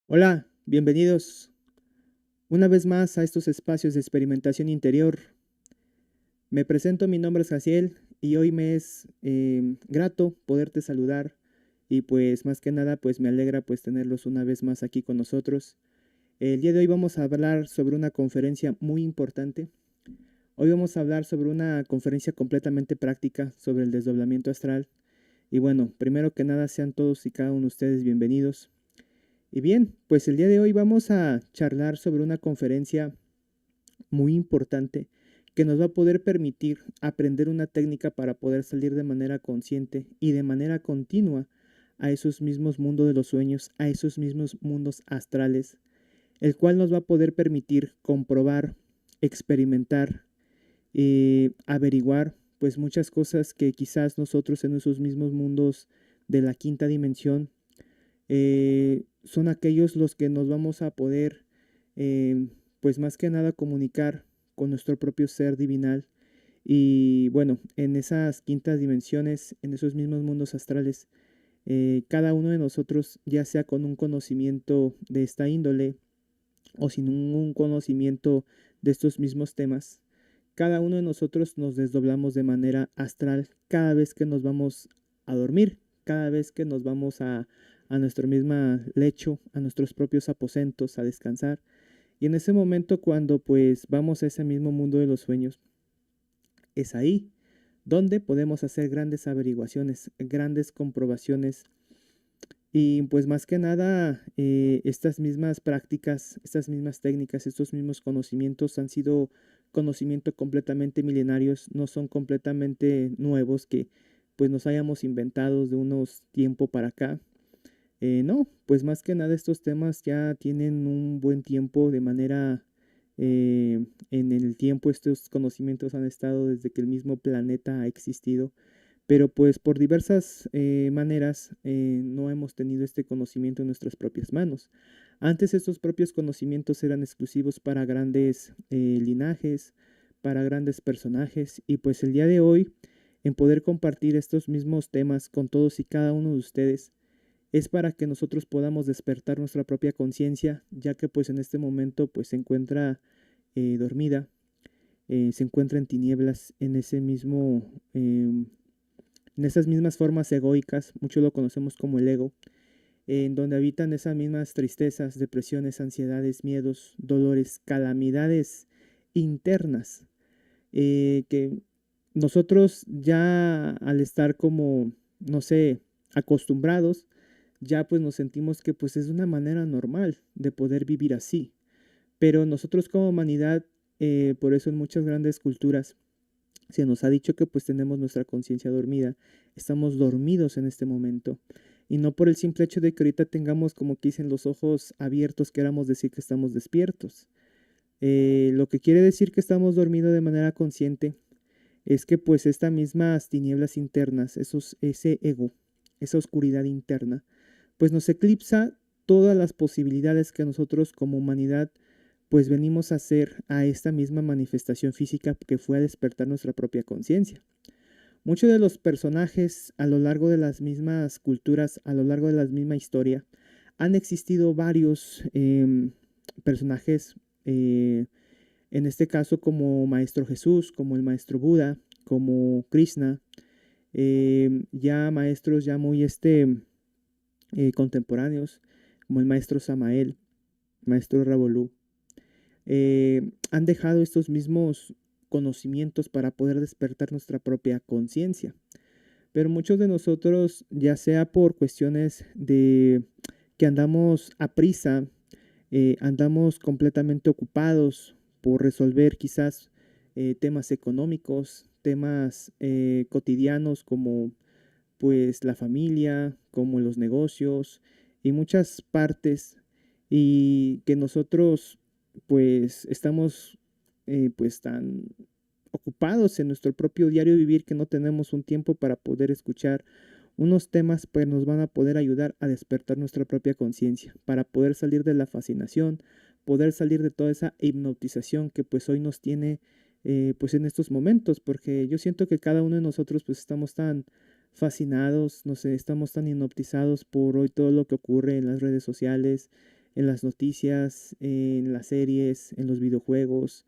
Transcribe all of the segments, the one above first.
Hola, bienvenidos una vez más a estos espacios de experimentación interior. Me presento, mi nombre es Jaciel y hoy me es grato poderte saludar y pues más que nada pues me alegra pues tenerlos una vez más aquí con nosotros. El día de hoy vamos a hablar sobre una conferencia muy importante. Hoy vamos a hablar sobre una conferencia completamente práctica sobre el desdoblamiento astral. Y bueno, primero que nada sean todos y cada uno de ustedes bienvenidos. Y bien, pues el día de hoy vamos a charlar sobre una conferencia muy importante que nos va a poder permitir aprender una técnica para poder salir de manera consciente y de manera continua a esos mismos mundos de los sueños, a esos mismos mundos astrales, el cual nos va a poder permitir comprobar, experimentar, averiguar pues muchas cosas que quizás nosotros en esos mismos mundos de la quinta dimensión son aquellos los que nos vamos a poder, pues más que nada, comunicar con nuestro propio ser divinal. Y bueno, en esas quintas dimensiones, en esos mismos mundos astrales, cada uno de nosotros, ya sea con un conocimiento de esta índole o sin un conocimiento de estos mismos temas, cada uno de nosotros nos desdoblamos de manera astral cada vez que nos vamos a dormir, cada vez que nos vamos a nuestro mismo lecho, a nuestros propios aposentos, a descansar. Y en ese momento cuando pues vamos a ese mismo mundo de los sueños, es ahí donde podemos hacer grandes averiguaciones, grandes comprobaciones y pues más que nada, estas mismas prácticas, estas mismas técnicas, estos mismos conocimientos han sido conocimientos completamente milenarios, no son completamente nuevos que pues nos hayamos inventado de unos tiempo para acá. No, pues más que nada estos temas ya tienen un buen tiempo de manera, en el tiempo estos conocimientos han estado desde que el mismo planeta ha existido, pero pues por diversas maneras no hemos tenido este conocimiento en nuestras propias manos. Antes estos propios conocimientos eran exclusivos para grandes linajes, para grandes personajes y pues el día de hoy en poder compartir estos mismos temas con todos y cada uno de ustedes es para que nosotros podamos despertar nuestra propia conciencia, ya que pues en este momento pues se encuentra dormida, se encuentra en tinieblas, en ese mismo en esas mismas formas egoicas, muchos lo conocemos como el ego, en donde habitan esas mismas tristezas, depresiones, ansiedades, miedos, dolores, calamidades internas, que nosotros ya al estar como, no sé, acostumbrados, ya pues nos sentimos que pues es una manera normal de poder vivir así. Pero nosotros como humanidad, por eso en muchas grandes culturas, se nos ha dicho que pues tenemos nuestra conciencia dormida, estamos dormidos en este momento. Y no por el simple hecho de que ahorita tengamos, como que dicen, los ojos abiertos, queramos decir que estamos despiertos. Lo que quiere decir que estamos dormidos de manera consciente es que pues estas mismas tinieblas internas, ese ego, esa oscuridad interna, pues nos eclipsa todas las posibilidades que nosotros como humanidad pues venimos a hacer a esta misma manifestación física que fue a despertar nuestra propia conciencia. Muchos de los personajes a lo largo de las mismas culturas, a lo largo de la misma historia, han existido varios personajes, en este caso como Maestro Jesús, como el Maestro Buda, como Krishna, ya maestros ya muy contemporáneos, como el Maestro Samael, Maestro Ravolú, han dejado estos mismos conocimientos para poder despertar nuestra propia conciencia. Pero muchos de nosotros, ya sea por cuestiones de que andamos a prisa, andamos completamente ocupados por resolver quizás temas económicos, temas cotidianos como pues la familia, como los negocios y muchas partes y que nosotros pues estamos pues tan ocupados en nuestro propio diario vivir que no tenemos un tiempo para poder escuchar unos temas que nos van a poder ayudar a despertar nuestra propia conciencia, para poder salir de la fascinación, poder salir de toda esa hipnotización que pues hoy nos tiene pues en estos momentos, porque yo siento que cada uno de nosotros pues estamos tan fascinados, no sé, estamos tan hipnotizados por hoy todo lo que ocurre en las redes sociales, en las noticias, en las series, en los videojuegos,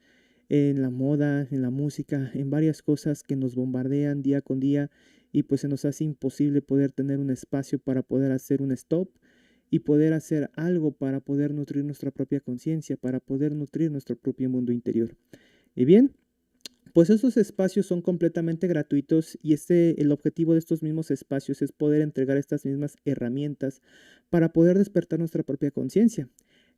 en la moda, en la música, en varias cosas que nos bombardean día con día y pues se nos hace imposible poder tener un espacio para poder hacer un stop y poder hacer algo para poder nutrir nuestra propia conciencia, para poder nutrir nuestro propio mundo interior. Y bien, pues esos espacios son completamente gratuitos y el objetivo de estos mismos espacios es poder entregar estas mismas herramientas para poder despertar nuestra propia conciencia.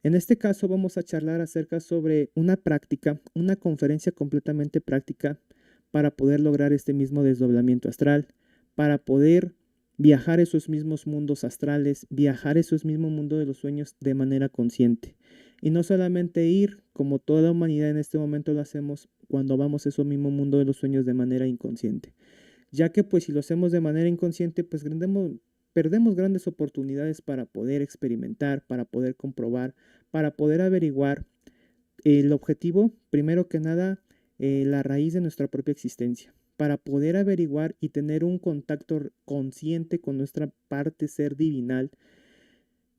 En este caso vamos a charlar acerca sobre una práctica, una conferencia completamente práctica para poder lograr este mismo desdoblamiento astral, para poder viajar esos mismos mundos astrales, viajar esos mismos mundos de los sueños de manera consciente. Y no solamente ir, como toda la humanidad en este momento lo hacemos, cuando vamos a ese mismo mundo de los sueños de manera inconsciente. Ya que pues si lo hacemos de manera inconsciente, pues perdemos grandes oportunidades para poder experimentar, para poder comprobar, para poder averiguar el objetivo, primero que nada, la raíz de nuestra propia existencia, para poder averiguar y tener un contacto consciente con nuestra parte ser divinal,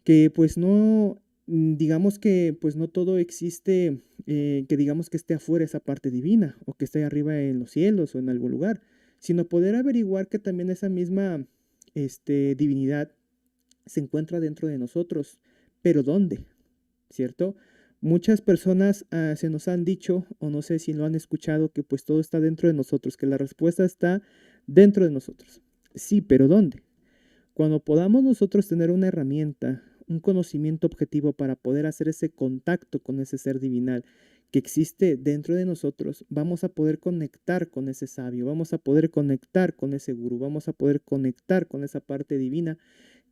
que pues no, digamos que pues no todo existe, que digamos que esté afuera esa parte divina o que esté arriba en los cielos o en algún lugar, sino poder averiguar que también esa misma divinidad se encuentra dentro de nosotros, pero ¿dónde? ¿Cierto? Muchas personas se nos han dicho, o no sé si lo han escuchado, que pues todo está dentro de nosotros, que la respuesta está dentro de nosotros. Sí, pero ¿dónde? Cuando podamos nosotros tener una herramienta, un conocimiento objetivo para poder hacer ese contacto con ese ser divinal que existe dentro de nosotros, vamos a poder conectar con ese sabio, vamos a poder conectar con ese gurú, vamos a poder conectar con esa parte divina,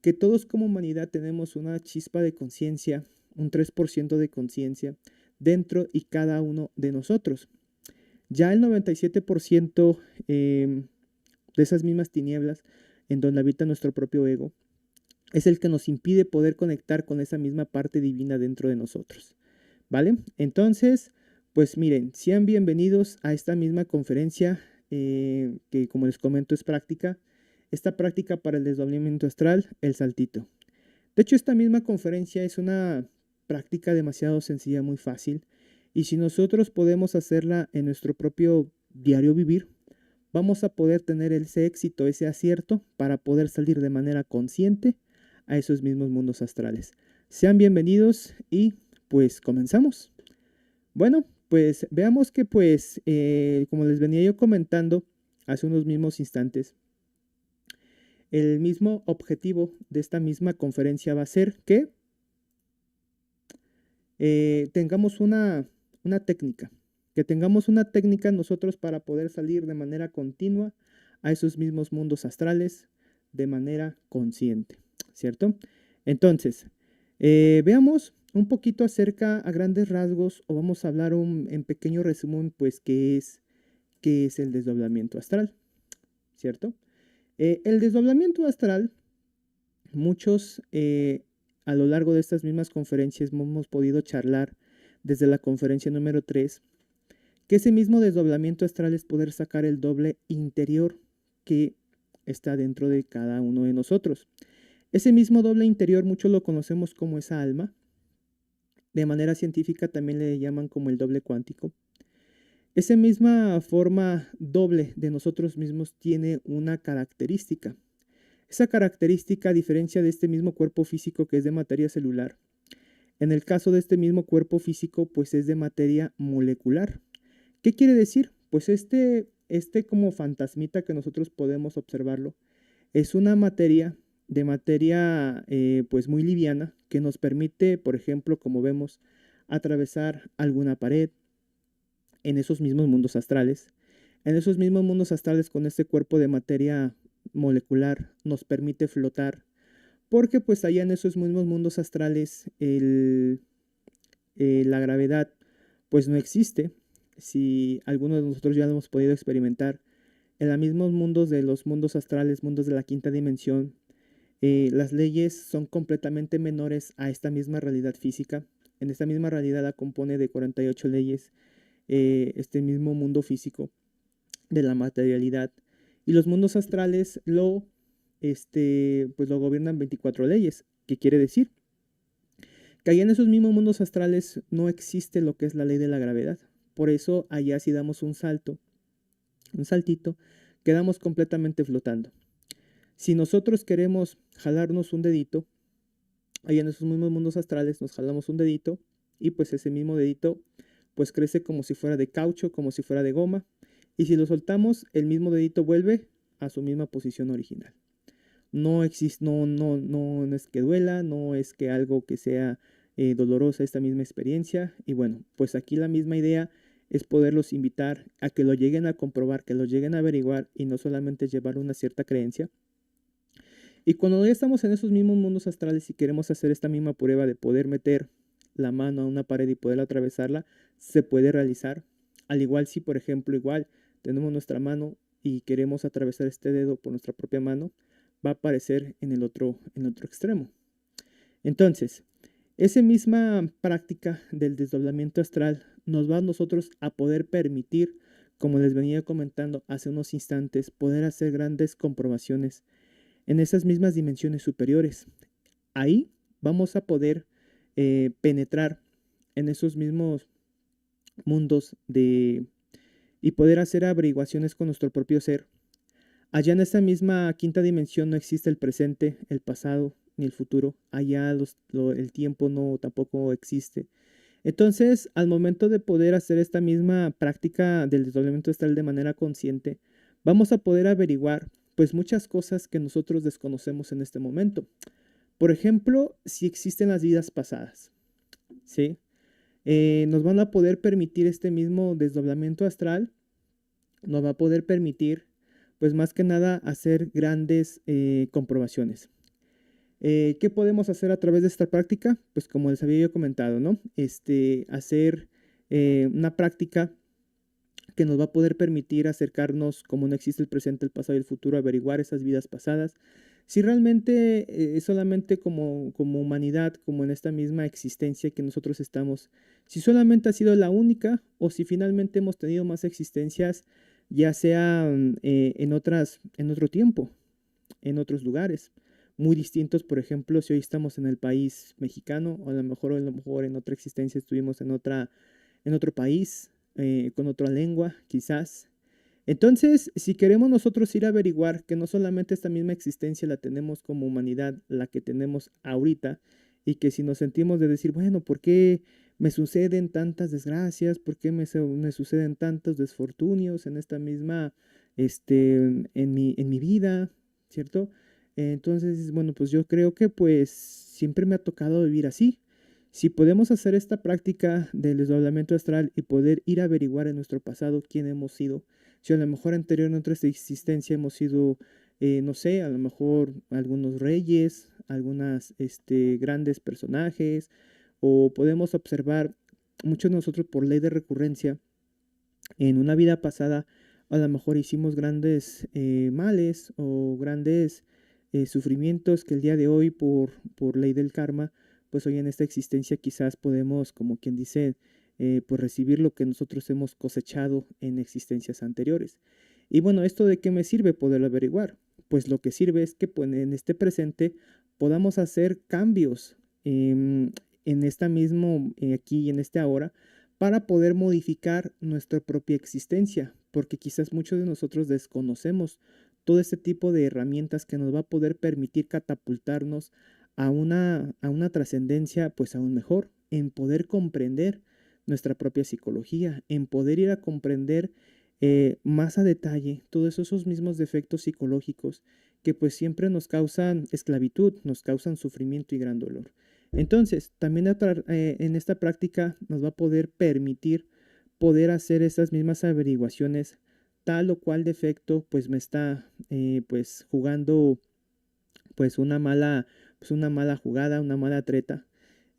que todos como humanidad tenemos una chispa de conciencia, un 3% de conciencia dentro y cada uno de nosotros. Ya el 97% de esas mismas tinieblas en donde habita nuestro propio ego, es el que nos impide poder conectar con esa misma parte divina dentro de nosotros. ¿Vale? Entonces, pues miren, sean bienvenidos a esta misma conferencia que como les comento es práctica. Esta práctica para el desdoblamiento astral, el saltito. De hecho, esta misma conferencia es una práctica demasiado sencilla, muy fácil. Y si nosotros podemos hacerla en nuestro propio diario vivir, vamos a poder tener ese éxito, ese acierto para poder salir de manera consciente a esos mismos mundos astrales. Sean bienvenidos y pues comenzamos. Bueno, pues veamos que pues como les venía yo comentando hace unos mismos instantes, el mismo objetivo de esta misma conferencia va a ser que tengamos una técnica, que tengamos una técnica nosotros para poder salir de manera continua a esos mismos mundos astrales de manera consciente, ¿cierto? Entonces, veamos un poquito acerca a grandes rasgos o vamos a hablar en pequeño resumen, pues, qué es el desdoblamiento astral, ¿cierto? El desdoblamiento astral, muchos a lo largo de estas mismas conferencias hemos podido charlar desde la conferencia número 3, que ese mismo desdoblamiento astral es poder sacar el doble interior que está dentro de cada uno de nosotros. Ese mismo doble interior muchos lo conocemos como esa alma. De manera científica también le llaman como el doble cuántico. Esa misma forma doble de nosotros mismos tiene una característica. Esa característica, a diferencia de este mismo cuerpo físico que es de materia celular, en el caso de este mismo cuerpo físico, pues es de materia molecular. ¿Qué quiere decir? Pues este como fantasmita que nosotros podemos observarlo, es una materia pues muy liviana que nos permite, por ejemplo, como vemos, atravesar alguna pared en esos mismos mundos astrales. En esos mismos mundos astrales con este cuerpo de materia molecular nos permite flotar, porque pues allá en esos mismos mundos astrales la gravedad pues no existe. Si algunos de nosotros ya lo hemos podido experimentar, en los mismos mundos de los mundos astrales, mundos de la quinta dimensión, las leyes son completamente menores a esta misma realidad física. En esta misma realidad la compone de 48 leyes, este mismo mundo físico de la materialidad. Y los mundos astrales pues lo gobiernan 24 leyes. ¿Qué quiere decir? que allá en esos mismos mundos astrales no existe lo que es la ley de la gravedad. Por eso allá si damos un salto, un saltito, quedamos completamente flotando. Si nosotros queremos jalarnos un dedito, allá en esos mismos mundos astrales nos jalamos un dedito y pues ese mismo dedito pues crece como si fuera de caucho, como si fuera de goma. Y si lo soltamos, el mismo dedito vuelve a su misma posición original. No existe, no es que duela, no es que algo que sea dolorosa esta misma experiencia. Y bueno, pues aquí la misma idea es poderlos invitar a que lo lleguen a comprobar, que lo lleguen a averiguar y no solamente llevar una cierta creencia. Y cuando ya estamos en esos mismos mundos astrales y queremos hacer esta misma prueba de poder meter la mano a una pared y poder atravesarla, se puede realizar. Al igual si, por ejemplo, igual tenemos nuestra mano y queremos atravesar este dedo por nuestra propia mano, va a aparecer en el otro extremo. Entonces, esa misma práctica del desdoblamiento astral nos va a nosotros a poder permitir, como les venía comentando hace unos instantes, poder hacer grandes comprobaciones en esas mismas dimensiones superiores. Ahí vamos a poder penetrar en esos mismos mundos y poder hacer averiguaciones con nuestro propio ser. Allá en esa misma quinta dimensión no existe el presente, el pasado ni el futuro. Allá el tiempo no tampoco existe. Entonces, al momento de poder hacer esta misma práctica del desdoblamiento astral de manera consciente, vamos a poder averiguar pues muchas cosas que nosotros desconocemos en este momento. Por ejemplo, si existen las vidas pasadas, ¿sí? Nos van a poder permitir este mismo desdoblamiento astral, nos va a poder permitir, pues más que nada, hacer grandes comprobaciones. ¿Qué podemos hacer a través de esta práctica? Pues como les había yo comentado, ¿no? Hacer una práctica que nos va a poder permitir acercarnos, como no existe el presente, el pasado y el futuro, a averiguar esas vidas pasadas. Si realmente es solamente como humanidad, como en esta misma existencia que nosotros estamos, si solamente ha sido la única o si finalmente hemos tenido más existencias, ya sea en otro tiempo, en otros lugares muy distintos. Por ejemplo, si hoy estamos en el país mexicano, o a lo mejor en otra existencia estuvimos en otro país, con otra lengua, quizás. Entonces, si queremos nosotros ir a averiguar que no solamente esta misma existencia la tenemos como humanidad, la que tenemos ahorita, y que si nos sentimos de decir, bueno, ¿por qué me suceden tantas desgracias? ¿Por qué me suceden tantos desfortunios en esta misma, en mi vida? ¿Cierto? Entonces, bueno, pues yo creo que pues siempre me ha tocado vivir así. Si podemos hacer esta práctica del desdoblamiento astral y poder ir a averiguar en nuestro pasado quién hemos sido, si a lo mejor anterior en otra existencia hemos sido, no sé, a lo mejor algunos reyes, algunas grandes personajes, o podemos observar muchos de nosotros por ley de recurrencia, en una vida pasada a lo mejor hicimos grandes males o grandes sufrimientos que el día de hoy por ley del karma, pues hoy en esta existencia quizás podemos, como quien dice, pues recibir lo que nosotros hemos cosechado en existencias anteriores. Y bueno, ¿esto de qué me sirve poderlo averiguar? Pues lo que sirve es que pues, en este presente podamos hacer cambios en esta mismo, aquí y en este ahora, para poder modificar nuestra propia existencia, porque quizás muchos de nosotros desconocemos todo este tipo de herramientas que nos va a poder permitir catapultarnos a una trascendencia pues aún mejor, en poder comprender nuestra propia psicología, en poder ir a comprender más a detalle todos esos mismos defectos psicológicos que pues siempre nos causan esclavitud, nos causan sufrimiento y gran dolor. Entonces, también en esta práctica nos va a poder permitir poder hacer esas mismas averiguaciones, tal o cual defecto pues me está pues jugando pues una mala jugada, una mala treta.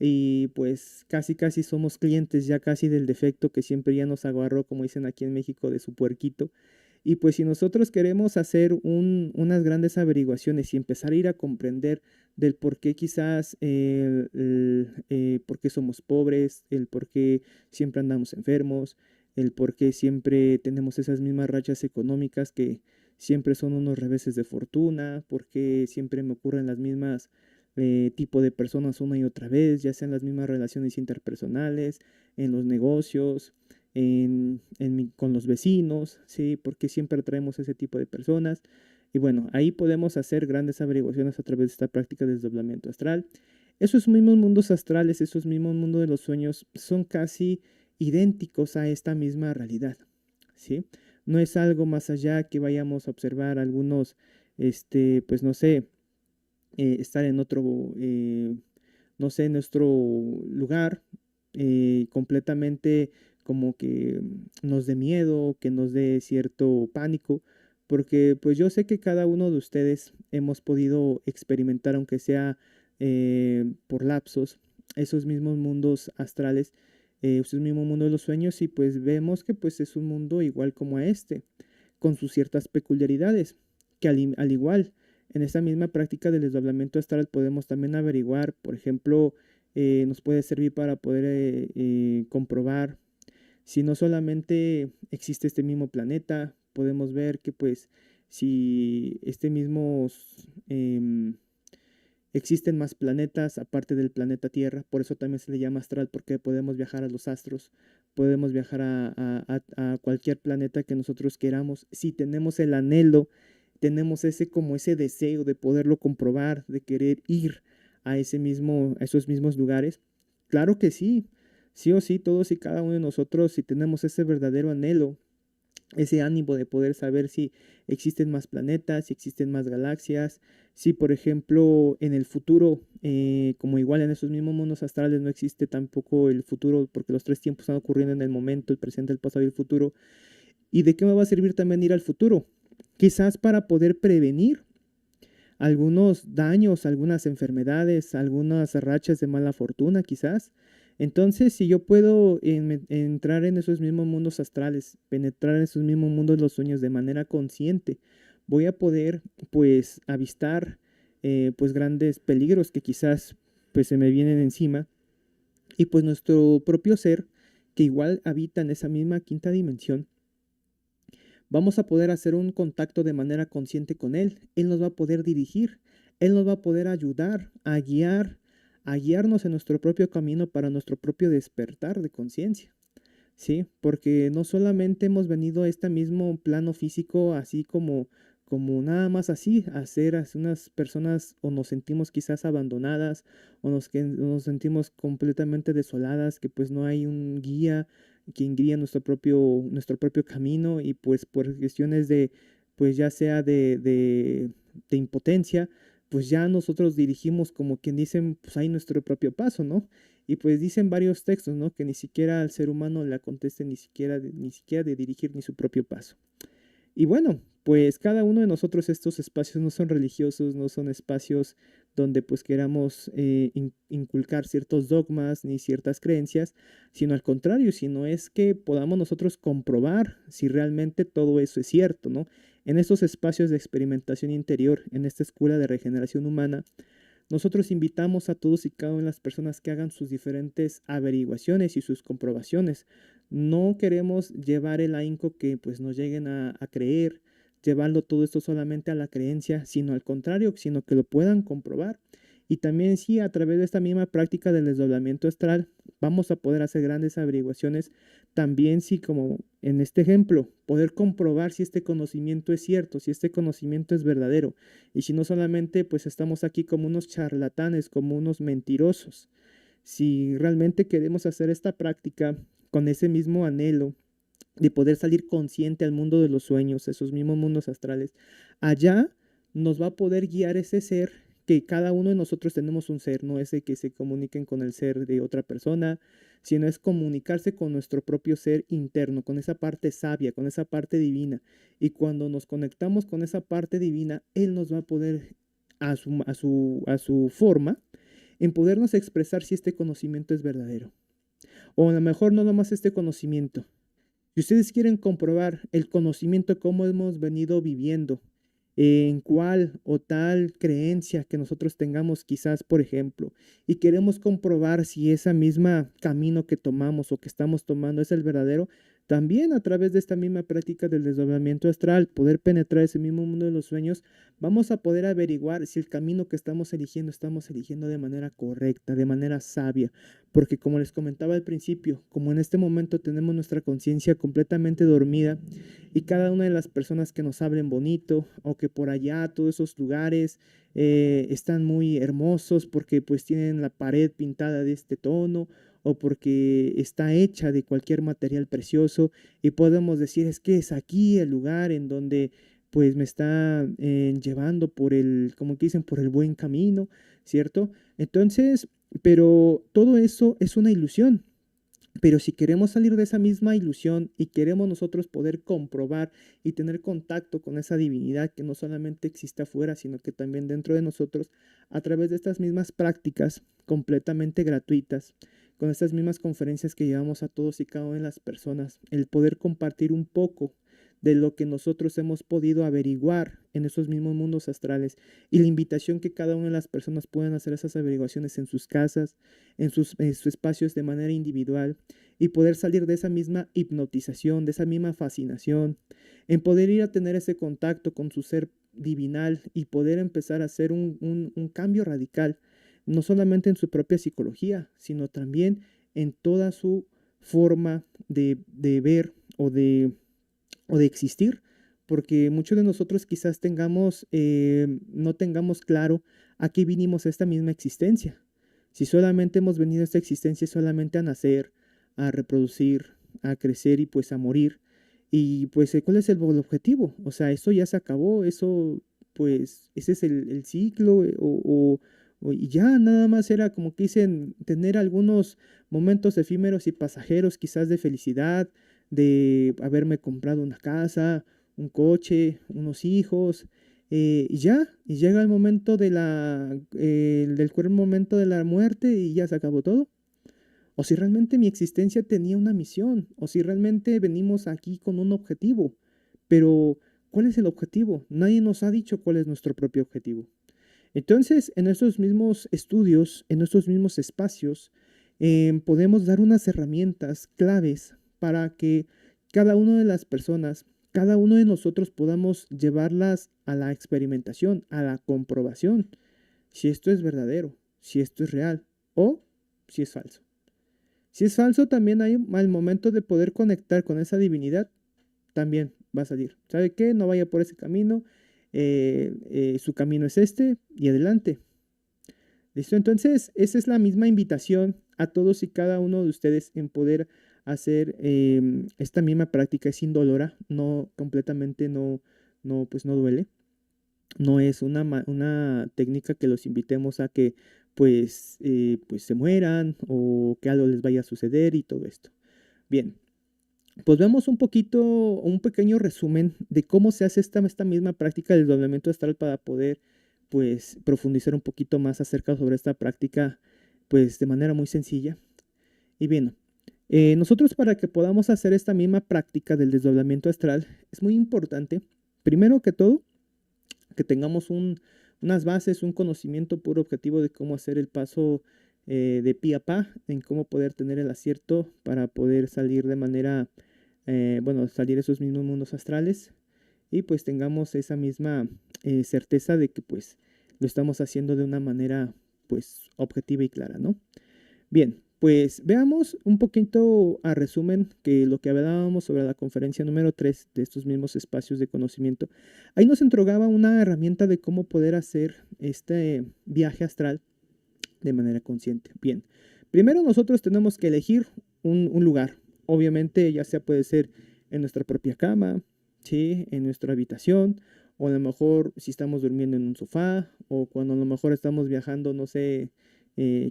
Y pues casi somos clientes ya casi del defecto que siempre ya nos agarró, como dicen aquí en México, de su puerquito. Y pues si nosotros queremos hacer unas grandes averiguaciones y empezar a ir a comprender del por qué quizás, por qué somos pobres, el por qué siempre andamos enfermos, el por qué siempre tenemos esas mismas rachas económicas que siempre son unos reveses de fortuna, por qué siempre me ocurren tipo de personas una y otra vez, ya sean las mismas relaciones interpersonales, en los negocios, con los vecinos, ¿sí? Porque siempre traemos ese tipo de personas. Y bueno, ahí podemos hacer grandes averiguaciones a través de esta práctica de desdoblamiento astral. Esos mismos mundos astrales, esos mismos mundos de los sueños son casi idénticos a esta misma realidad, ¿sí? No es algo más allá que vayamos a observar algunos, pues no sé, estar en otro, no sé, en nuestro lugar, completamente como que nos dé miedo, que nos dé cierto pánico, porque pues yo sé que cada uno de ustedes hemos podido experimentar, aunque sea por lapsos, esos mismos mundos astrales, esos mismos mundos de los sueños, y pues vemos que pues es un mundo igual como a este, con sus ciertas peculiaridades, que al igual en esta misma práctica del desdoblamiento astral podemos también averiguar, por ejemplo, nos puede servir para poder comprobar si no solamente existe este mismo planeta, podemos ver que pues si este mismo existen más planetas aparte del planeta Tierra, por eso también se le llama astral, porque podemos viajar a los astros, podemos viajar a cualquier planeta que nosotros queramos, si tenemos el anhelo, tenemos ese como ese deseo de poderlo comprobar, de querer ir a esos mismos lugares. Claro que sí o sí, todos y cada uno de nosotros, si tenemos ese verdadero anhelo, ese ánimo de poder saber si existen más planetas, si existen más galaxias, si por ejemplo en el futuro, como igual en esos mismos mundos astrales no existe tampoco el futuro, porque los tres tiempos están ocurriendo en el momento, el presente, el pasado y el futuro. ¿Y de qué me va a servir también ir al futuro? Quizás para poder prevenir algunos daños, algunas enfermedades, algunas rachas de mala fortuna quizás. Entonces, si yo puedo entrar en esos mismos mundos astrales, penetrar en esos mismos mundos de los sueños de manera consciente, voy a poder pues avistar pues grandes peligros que quizás pues se me vienen encima, y pues nuestro propio ser, que igual habita en esa misma quinta dimensión, vamos a poder hacer un contacto de manera consciente con Él. Él nos va a poder dirigir, Él nos va a poder ayudar a guiarnos en nuestro propio camino para nuestro propio despertar de conciencia. ¿Sí? Porque no solamente hemos venido a este mismo plano físico, así como nada más así, a ser unas personas, o nos sentimos quizás abandonadas, o nos sentimos completamente desoladas, que pues no hay un guía quien guía nuestro propio camino, y pues por cuestiones de, pues ya sea de impotencia, pues ya nosotros dirigimos, como quien dicen, pues ahí nuestro propio paso, ¿no? Y pues dicen varios textos, ¿no? Que ni siquiera al ser humano le acontece ni siquiera de dirigir ni su propio paso. Y bueno, pues cada uno de nosotros, estos espacios no son religiosos, no son espacios donde pues queramos inculcar ciertos dogmas ni ciertas creencias, sino al contrario, sino es que podamos nosotros comprobar si realmente todo eso es cierto, ¿no? En estos espacios de experimentación interior, en esta escuela de regeneración humana, nosotros invitamos a todos y cada una de las personas que hagan sus diferentes averiguaciones y sus comprobaciones. No queremos llevar el ahínco que pues nos lleguen a creer, llevando todo esto solamente a la creencia, sino al contrario, sino que lo puedan comprobar. Y también sí, a través de esta misma práctica del desdoblamiento astral, vamos a poder hacer grandes averiguaciones. También sí, como en este ejemplo, poder comprobar si este conocimiento es cierto, si este conocimiento es verdadero. Y si no solamente pues estamos aquí como unos charlatanes, como unos mentirosos. Si realmente queremos hacer esta práctica con ese mismo anhelo de poder salir consciente al mundo de los sueños, esos mismos mundos astrales, allá nos va a poder guiar ese ser, que cada uno de nosotros tenemos un ser, no ese que se comuniquen con el ser de otra persona, sino es comunicarse con nuestro propio ser interno, con esa parte sabia, con esa parte divina. Y cuando nos conectamos con esa parte divina, Él nos va a poder, a su forma, en podernos expresar si este conocimiento es verdadero. O a lo mejor no nomás este conocimiento. Si ustedes quieren comprobar el conocimiento, cómo hemos venido viviendo, en cuál o tal creencia que nosotros tengamos quizás, por ejemplo, y queremos comprobar si esa misma camino que tomamos o que estamos tomando es el verdadero, también a través de esta misma práctica del desdoblamiento astral, poder penetrar ese mismo mundo de los sueños, vamos a poder averiguar si el camino que estamos eligiendo de manera correcta, de manera sabia. Porque como les comentaba al principio, como en este momento tenemos nuestra conciencia completamente dormida y cada una de las personas que nos hablen bonito o que por allá, todos esos lugares están muy hermosos porque pues tienen la pared pintada de este tono o porque está hecha de cualquier material precioso y podemos decir es que es aquí el lugar en donde pues me está llevando por el, como que dicen, por el buen camino, ¿cierto? Entonces, pero todo eso es una ilusión. Pero si queremos salir de esa misma ilusión y queremos nosotros poder comprobar y tener contacto con esa divinidad que no solamente existe afuera, sino que también dentro de nosotros, a través de estas mismas prácticas completamente gratuitas, con estas mismas conferencias que llevamos a todos y cada una de las personas, el poder compartir un poco de lo que nosotros hemos podido averiguar en esos mismos mundos astrales y la invitación que cada una de las personas puedan hacer esas averiguaciones en sus casas, en sus espacios de manera individual y poder salir de esa misma hipnotización, de esa misma fascinación, en poder ir a tener ese contacto con su ser divinal y poder empezar a hacer un cambio radical, no solamente en su propia psicología, sino también en toda su forma de ver o de existir, porque muchos de nosotros quizás no tengamos claro a qué vinimos a esta misma existencia. Si solamente hemos venido a esta existencia solamente a nacer, a reproducir, a crecer y pues a morir. Y pues, ¿cuál es el objetivo? O sea, eso ya se acabó, eso, pues, ese es el ciclo, y ya nada más era como que dicen, tener algunos momentos efímeros y pasajeros, quizás de felicidad, de haberme comprado una casa, un coche, unos hijos, y ya, y llega el momento del momento de la muerte y ya se acabó todo. O si realmente mi existencia tenía una misión, o si realmente venimos aquí con un objetivo. Pero, ¿cuál es el objetivo? Nadie nos ha dicho cuál es nuestro propio objetivo. Entonces, en estos mismos estudios, en estos mismos espacios, podemos dar unas herramientas claves para que cada una de las personas, cada uno de nosotros podamos llevarlas a la experimentación, a la comprobación, si esto es verdadero, si esto es real o si es falso. Si es falso, también hay al momento de poder conectar con esa divinidad, también va a salir. ¿Sabe qué? No vaya por ese camino, su camino es este y adelante. ¿Listo? Entonces, esa es la misma invitación a todos y cada uno de ustedes en poder hacer esta misma práctica. Es indolora, no completamente, pues no duele. No es una técnica que los invitemos a que pues se mueran o que algo les vaya a suceder y todo esto. Bien, pues vemos un pequeño resumen de cómo se hace esta misma práctica del doblamiento astral para poder, pues, profundizar un poquito más acerca sobre esta práctica, pues, de manera muy sencilla. Y bien, nosotros para que podamos hacer esta misma práctica del desdoblamiento astral, es muy importante, primero que todo, que tengamos unas bases, un conocimiento puro objetivo de cómo hacer el paso de pi a pa, en cómo poder tener el acierto para poder salir de manera salir esos mismos mundos astrales y pues tengamos esa misma certeza de que pues lo estamos haciendo de una manera pues objetiva y clara, ¿no? Bien, pues veamos un poquito a resumen que lo que hablábamos sobre la conferencia número 3 de estos mismos espacios de conocimiento. Ahí nos entregaba una herramienta de cómo poder hacer este viaje astral de manera consciente. Bien, primero nosotros tenemos que elegir un lugar. Obviamente ya sea puede ser en nuestra propia cama, ¿sí? En nuestra habitación, o a lo mejor si estamos durmiendo en un sofá, o cuando a lo mejor estamos viajando, no sé,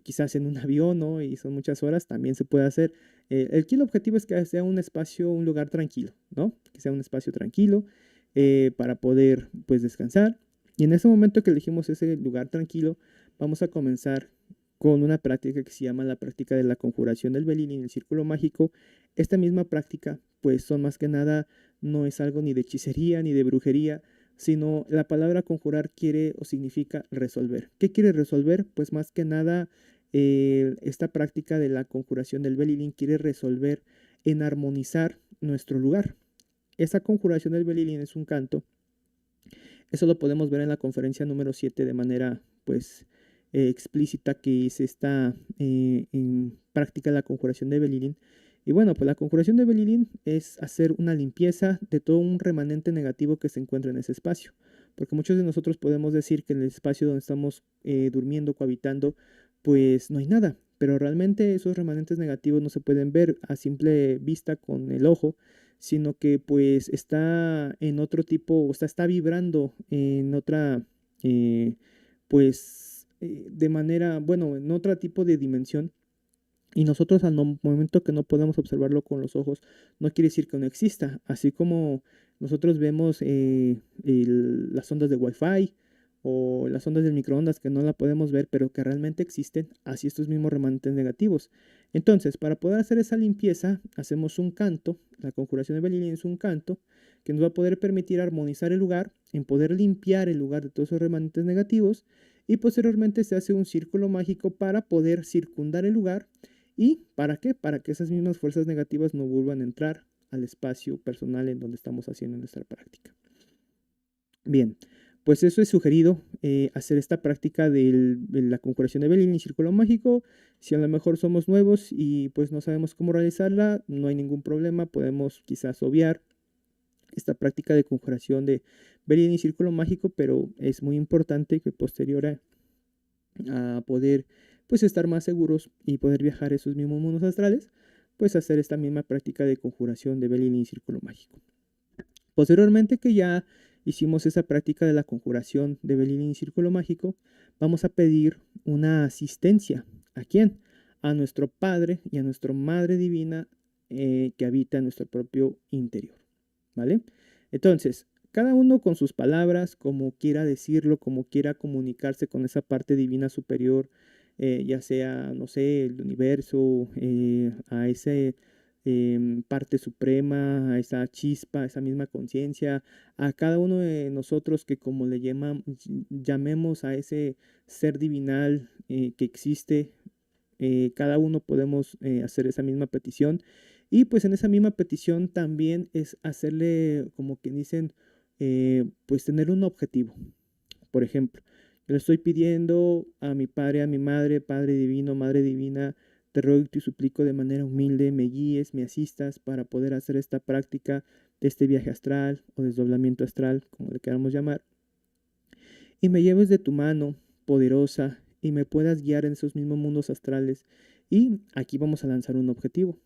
quizás en un avión, ¿no? Y son muchas horas, también se puede hacer. El objetivo es que sea un espacio, un lugar tranquilo, ¿no? Que sea un espacio tranquilo para poder, pues, descansar. Y en ese momento que elegimos ese lugar tranquilo, vamos a comenzar con una práctica que se llama la práctica de la conjuración del Belín en el círculo mágico. Esta misma práctica, pues son más que nada, no es algo ni de hechicería ni de brujería, sino la palabra conjurar quiere o significa resolver. ¿Qué quiere resolver? Pues más que nada, esta práctica de la conjuración del Belín quiere resolver en armonizar nuestro lugar. Esa conjuración del Belilín es un canto. Eso lo podemos ver en la conferencia número 7 de manera, pues, explícita, que se está en práctica la conjuración de Belilín. Y bueno, pues la conjuración de Belilín es hacer una limpieza de todo un remanente negativo que se encuentra en ese espacio. Porque muchos de nosotros podemos decir que en el espacio donde estamos durmiendo, cohabitando, pues no hay nada. Pero realmente esos remanentes negativos no se pueden ver a simple vista con el ojo, sino que pues está en otro tipo, o sea, está vibrando en otra, pues, de manera, bueno, en otro tipo de dimensión. Y nosotros al momento que no podemos observarlo con los ojos, no quiere decir que no exista. Así como nosotros vemos las ondas de Wi-Fi o las ondas del microondas que no la podemos ver, pero que realmente existen, así estos mismos remanentes negativos. Entonces, para poder hacer esa limpieza, hacemos un canto. La conjuración de Belilín es un canto que nos va a poder permitir armonizar el lugar, en poder limpiar el lugar de todos esos remanentes negativos, y posteriormente se hace un círculo mágico para poder circundar el lugar. ¿Y para qué? Para que esas mismas fuerzas negativas no vuelvan a entrar al espacio personal en donde estamos haciendo nuestra práctica. Bien, pues eso es sugerido, hacer esta práctica de la conjuración de Belilín y círculo mágico. Si a lo mejor somos nuevos y pues no sabemos cómo realizarla, no hay ningún problema, podemos quizás obviar esta práctica de conjuración de Belilín y círculo mágico, pero es muy importante que posterior a poder pues estar más seguros y poder viajar esos mismos mundos astrales, pues hacer esta misma práctica de conjuración de Belilín y círculo mágico. Posteriormente que ya hicimos esa práctica de la conjuración de Belilín y círculo mágico, vamos a pedir una asistencia. ¿A quién? A nuestro Padre y a nuestra Madre Divina que habita en nuestro propio interior. ¿Vale? Entonces, cada uno con sus palabras, como quiera decirlo, como quiera comunicarse con esa parte divina superior, ya sea, no sé, el universo, a esa parte suprema, a esa chispa, a esa misma conciencia, a cada uno de nosotros que como le llamemos a ese ser divinal que existe, cada uno podemos hacer esa misma petición. Y pues en esa misma petición también es hacerle, como que dicen, pues tener un objetivo. Por ejemplo, yo le estoy pidiendo a mi Padre, a mi Madre, Padre Divino, Madre Divina, te ruego y te suplico de manera humilde, me guíes, me asistas para poder hacer esta práctica de este viaje astral o desdoblamiento astral, como le queramos llamar, y me lleves de tu mano poderosa y me puedas guiar en esos mismos mundos astrales. Y aquí vamos a lanzar un objetivo.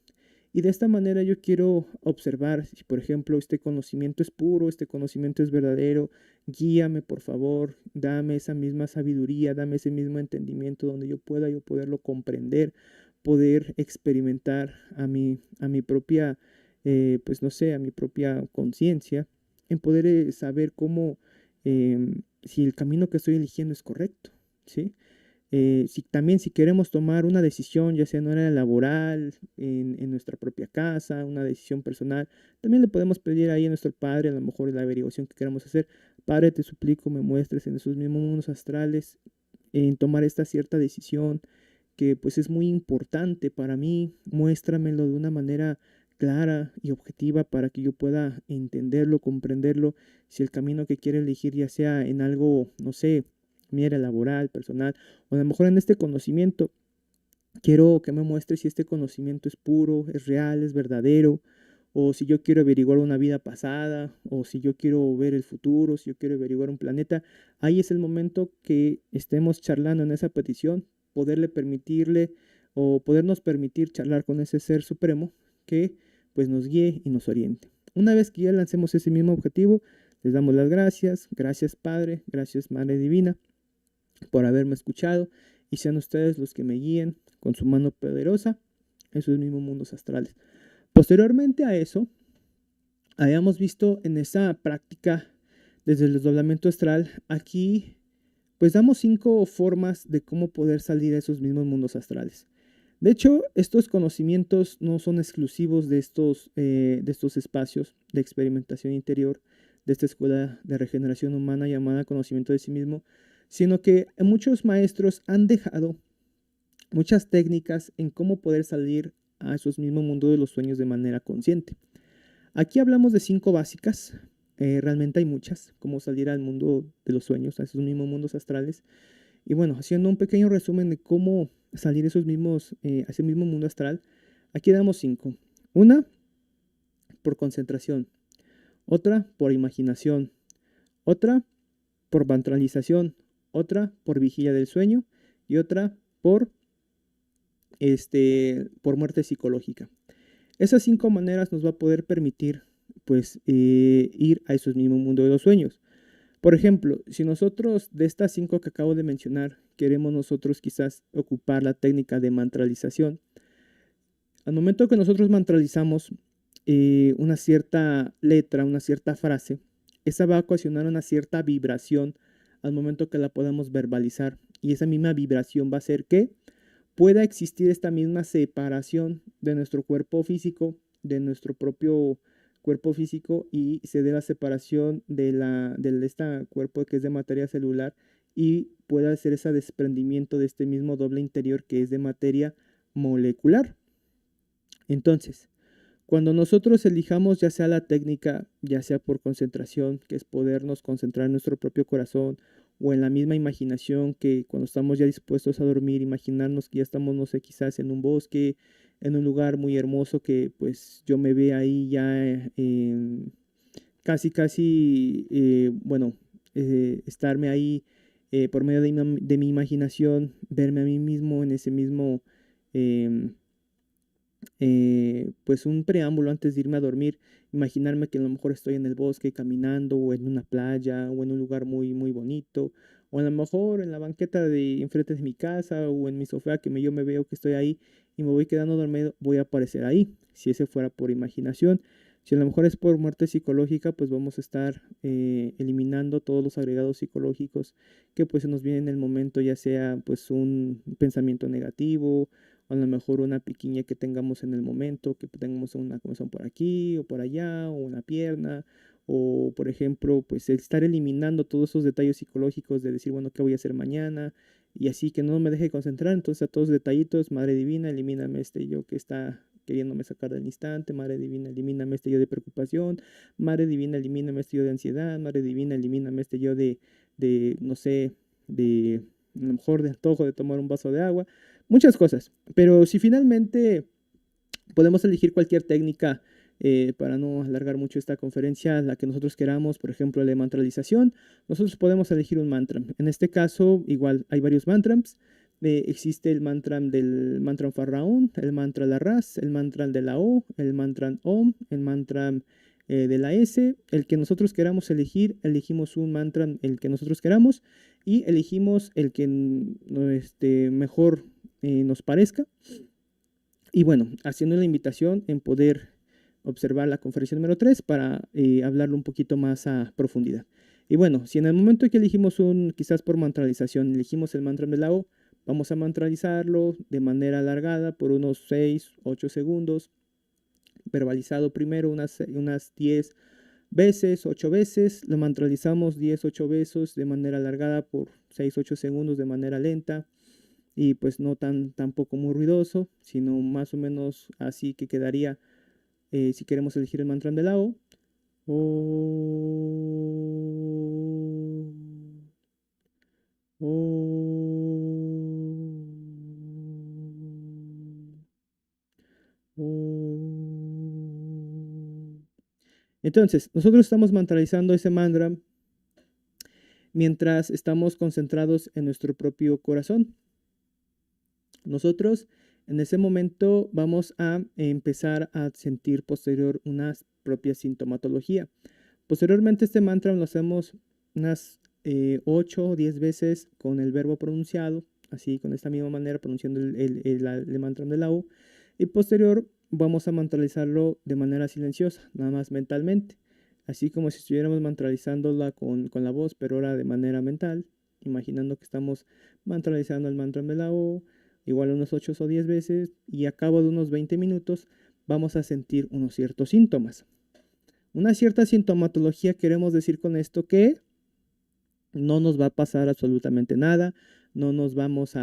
Y de esta manera yo quiero observar si, por ejemplo, este conocimiento es puro, este conocimiento es verdadero. Guíame, por favor, dame esa misma sabiduría, dame ese mismo entendimiento donde yo poderlo comprender, poder experimentar a mi propia, pues no sé, a mi propia conciencia, en poder saber cómo, si el camino que estoy eligiendo es correcto, ¿sí? También si queremos tomar una decisión, ya sea en hora laboral, en nuestra propia casa, una decisión personal, también le podemos pedir ahí a nuestro Padre, a lo mejor la averiguación que queramos hacer. Padre, te suplico, me muestres en esos mismos mundos astrales, en tomar esta cierta decisión, que pues es muy importante para mí. Muéstramelo de una manera clara y objetiva para que yo pueda entenderlo, comprenderlo, si el camino que quiero elegir, ya sea en algo, no sé, mi área laboral, personal, o a lo mejor en este conocimiento, quiero que me muestre si este conocimiento es puro, es real, es verdadero, o si yo quiero averiguar una vida pasada, o si yo quiero ver el futuro, si yo quiero averiguar un planeta. Ahí es el momento que estemos charlando en esa petición, poderle permitirle o podernos permitir charlar con ese ser supremo que pues nos guíe y nos oriente. Una vez que ya lancemos ese mismo objetivo, les damos las gracias. Gracias Padre, gracias Madre Divina por haberme escuchado, y sean ustedes los que me guíen con su mano poderosa en sus mismos mundos astrales. Posteriormente a eso, habíamos visto en esa práctica desde el desdoblamiento astral, aquí pues damos 5 formas de cómo poder salir a esos mismos mundos astrales. De hecho, estos conocimientos no son exclusivos de estos espacios de experimentación interior, de esta escuela de regeneración humana llamada conocimiento de sí mismo, sino que muchos maestros han dejado muchas técnicas en cómo poder salir a esos mismos mundos de los sueños de manera consciente. Aquí hablamos de 5 básicas. Realmente hay muchas, como salir al mundo de los sueños, a esos mismos mundos astrales. Y bueno, haciendo un pequeño resumen de cómo salir a ese mismo mundo astral, aquí damos 5. Una, por concentración. Otra, por imaginación. Otra, por mantralización. Otra, por vigilia del sueño. Y otra, por muerte psicológica. Esas 5 maneras nos va a poder permitir, pues, ir a esos mismos mundos de los sueños. Por ejemplo, si nosotros de estas 5 que acabo de mencionar, queremos nosotros quizás ocupar la técnica de mantralización, al momento que nosotros mantralizamos una cierta letra, una cierta frase, esa va a ocasionar una cierta vibración al momento que la podamos verbalizar. Y esa misma vibración va a hacer que pueda existir esta misma separación de nuestro cuerpo físico, de nuestro propio cuerpo físico, y se dé la separación de este cuerpo que es de materia celular y pueda hacer ese desprendimiento de este mismo doble interior que es de materia molecular. Entonces, cuando nosotros elijamos ya sea la técnica, ya sea por concentración, que es podernos concentrar en nuestro propio corazón, o en la misma imaginación, que cuando estamos ya dispuestos a dormir, imaginarnos que ya estamos, no sé, quizás en un bosque, en un lugar muy hermoso que pues yo me ve ahí ya casi, bueno, estarme ahí por medio de mi imaginación, verme a mí mismo en ese mismo... em, pues un preámbulo antes de irme a dormir, imaginarme que a lo mejor estoy en el bosque caminando o en una playa o en un lugar muy, muy bonito, o a lo mejor en la banqueta de enfrente de mi casa o en mi sofá yo me veo que estoy ahí y me voy quedando dormido, voy a aparecer ahí, si ese fuera por imaginación. Si a lo mejor es por muerte psicológica, pues vamos a estar eliminando todos los agregados psicológicos que pues se nos vienen en el momento, ya sea pues un pensamiento negativo, a lo mejor una piquiña que tengamos en el momento, que tengamos una comezón por aquí o por allá, o una pierna, o por ejemplo, pues el estar eliminando todos esos detalles psicológicos de decir, bueno, ¿qué voy a hacer mañana? Y así que no me deje concentrar, entonces a todos los detallitos, Madre Divina, elimíname este yo que está queriéndome sacar del instante, Madre Divina, elimíname este yo de preocupación, Madre Divina, elimíname este yo de ansiedad, Madre Divina, elimíname este yo de no sé, de a lo mejor de antojo de tomar un vaso de agua, muchas cosas. Pero si finalmente podemos elegir cualquier técnica para no alargar mucho esta conferencia, la que nosotros queramos, por ejemplo, la de mantralización, nosotros podemos elegir un mantra. En este caso, igual hay varios mantras. Existe el mantra del mantra Farraón, el mantra la Ras, el mantra de la O, el mantra Om, el mantra de la S, el que nosotros queramos elegir, elegimos un mantra, el que nosotros queramos, y elegimos el que mejor nos parezca. Y bueno, haciendo la invitación en poder observar la conferencia número 3 para hablarlo un poquito más a profundidad. Y bueno, si en el momento que elegimos quizás por mantralización, elegimos el mantra de la O, vamos a mantralizarlo de manera alargada por unos 6, 8 segundos, verbalizado primero unas 10 veces, 8 veces, lo mantralizamos 10, 8 veces de manera alargada por 6, 8 segundos de manera lenta, y pues no tampoco muy ruidoso, sino más o menos así que quedaría si queremos elegir el mantra de la O. Entonces, nosotros estamos mantralizando ese mantra mientras estamos concentrados en nuestro propio corazón. Nosotros en ese momento vamos a empezar a sentir posterior una propia sintomatología. Posteriormente este mantra lo hacemos unas 8 o 10 veces con el verbo pronunciado, así con esta misma manera pronunciando el mantra de la U. Y posterior vamos a mantralizarlo de manera silenciosa, nada más mentalmente. Así como si estuviéramos mantralizándola con la voz, pero ahora de manera mental, imaginando que estamos mantralizando el mantra de la U, igual unos 8 o 10 veces, y a cabo de unos 20 minutos vamos a sentir unos ciertos síntomas. Una cierta sintomatología, queremos decir con esto que no nos va a pasar absolutamente nada, no nos vamos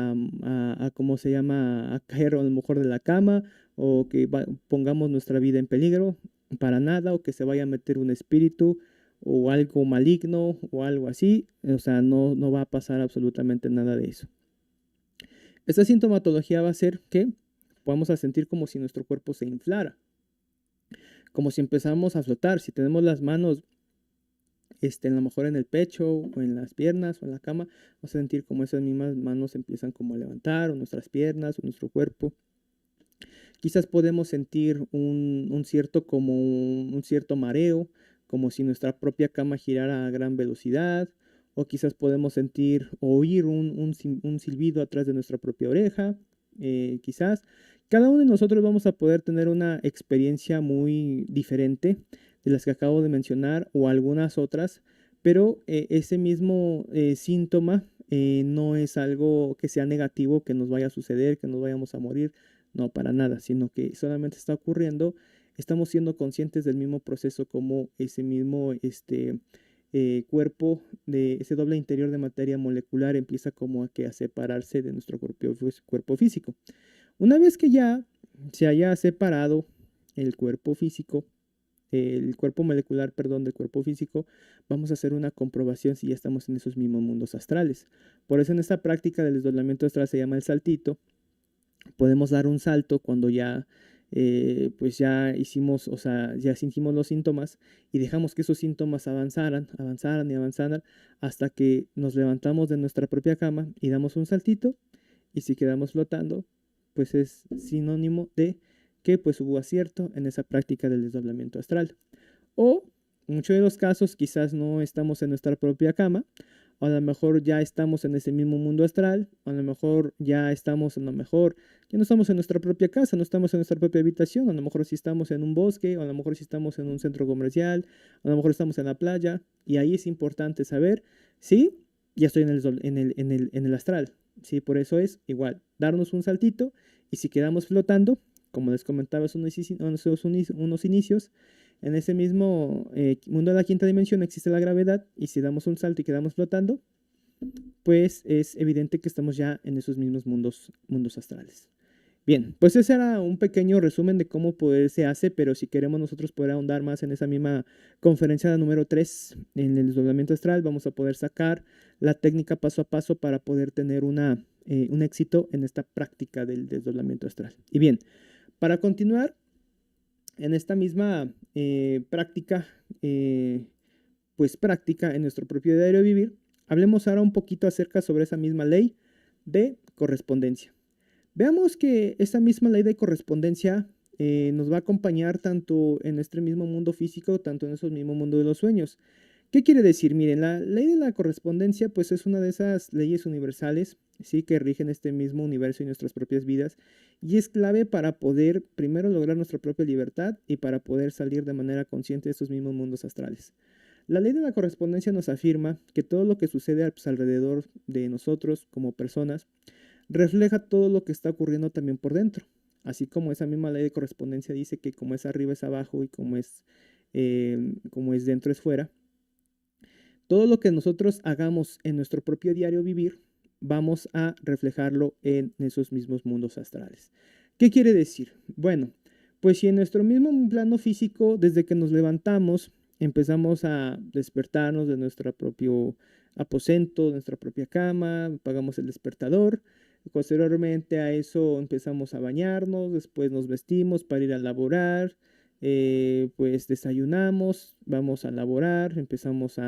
¿cómo se llama?, a caer a lo mejor de la cama, o que pongamos nuestra vida en peligro. para nada, o que se vaya a meter un espíritu o algo maligno o algo así. O sea, no va a pasar absolutamente nada de eso. Esta sintomatología va a ser que vamos a sentir como si nuestro cuerpo se inflara, como si empezamos a flotar. Si tenemos las manos a lo mejor en el pecho o en las piernas o en la cama, vamos a sentir como esas mismas manos empiezan como a levantar, o nuestras piernas o nuestro cuerpo. Quizás podemos sentir un cierto mareo, como si nuestra propia cama girara a gran velocidad, o quizás podemos sentir o oír un silbido atrás de nuestra propia oreja, quizás. Cada uno de nosotros vamos a poder tener una experiencia muy diferente de las que acabo de mencionar o algunas otras, pero ese mismo síntoma no es algo que sea negativo, que nos vaya a suceder, que nos vayamos a morir. No, para nada, sino que solamente está ocurriendo, estamos siendo conscientes del mismo proceso, como ese mismo cuerpo, de ese doble interior de materia molecular empieza como a separarse de nuestro cuerpo físico. Una vez que ya se haya separado el cuerpo físico, el cuerpo molecular, perdón, del cuerpo físico, vamos a hacer una comprobación si ya estamos en esos mismos mundos astrales. Por eso en esta práctica del desdoblamiento astral se llama el saltito. Podemos dar un salto cuando ya pues ya hicimos, o sea, ya sentimos los síntomas y dejamos que esos síntomas avanzaran hasta que nos levantamos de nuestra propia cama y damos un saltito, y si quedamos flotando, pues es sinónimo de que pues hubo acierto en esa práctica del desdoblamiento astral. O en muchos de los casos quizás no estamos en nuestra propia cama, o a lo mejor ya estamos en ese mismo mundo astral, o a lo mejor ya estamos, a lo mejor ya no estamos en nuestra propia casa, no estamos en nuestra propia habitación, a lo mejor sí estamos en un bosque, o a lo mejor sí estamos en un centro comercial, a lo mejor estamos en la playa, y ahí es importante saber si ya estoy en el astral. Sí, por eso es igual, darnos un saltito, y si quedamos flotando, como les comentaba en unos inicios, en ese mismo mundo de la quinta dimensión existe la gravedad, y si damos un salto y quedamos flotando, pues es evidente que estamos ya en esos mismos mundos astrales. Bien, pues ese era un pequeño resumen de cómo poder se hace, pero si queremos nosotros poder ahondar más en esa misma conferencia número 3, en el desdoblamiento astral, vamos a poder sacar la técnica paso a paso para poder tener un éxito en esta práctica del desdoblamiento astral. Y bien, para continuar en esta misma práctica en nuestro propio diario vivir, hablemos ahora un poquito acerca sobre esa misma ley de correspondencia. Veamos que esta misma ley de correspondencia nos va a acompañar tanto en este mismo mundo físico, tanto en esos mismos mundos de los sueños. ¿Qué quiere decir? Miren, la ley de la correspondencia pues es una de esas leyes universales, ¿sí?, que rigen este mismo universo y nuestras propias vidas, y es clave para poder primero lograr nuestra propia libertad y para poder salir de manera consciente de estos mismos mundos astrales. La ley de la correspondencia nos afirma que todo lo que sucede pues, alrededor de nosotros como personas refleja todo lo que está ocurriendo también por dentro. Así como esa misma ley de correspondencia dice que como es arriba es abajo y como es dentro es fuera, todo lo que nosotros hagamos en nuestro propio diario vivir, vamos a reflejarlo en esos mismos mundos astrales. ¿Qué quiere decir? Bueno, pues si en nuestro mismo plano físico, desde que nos levantamos, empezamos a despertarnos de nuestro propio aposento, de nuestra propia cama, apagamos el despertador, posteriormente a eso empezamos a bañarnos, después nos vestimos para ir a laborar, pues desayunamos, vamos a laborar, empezamos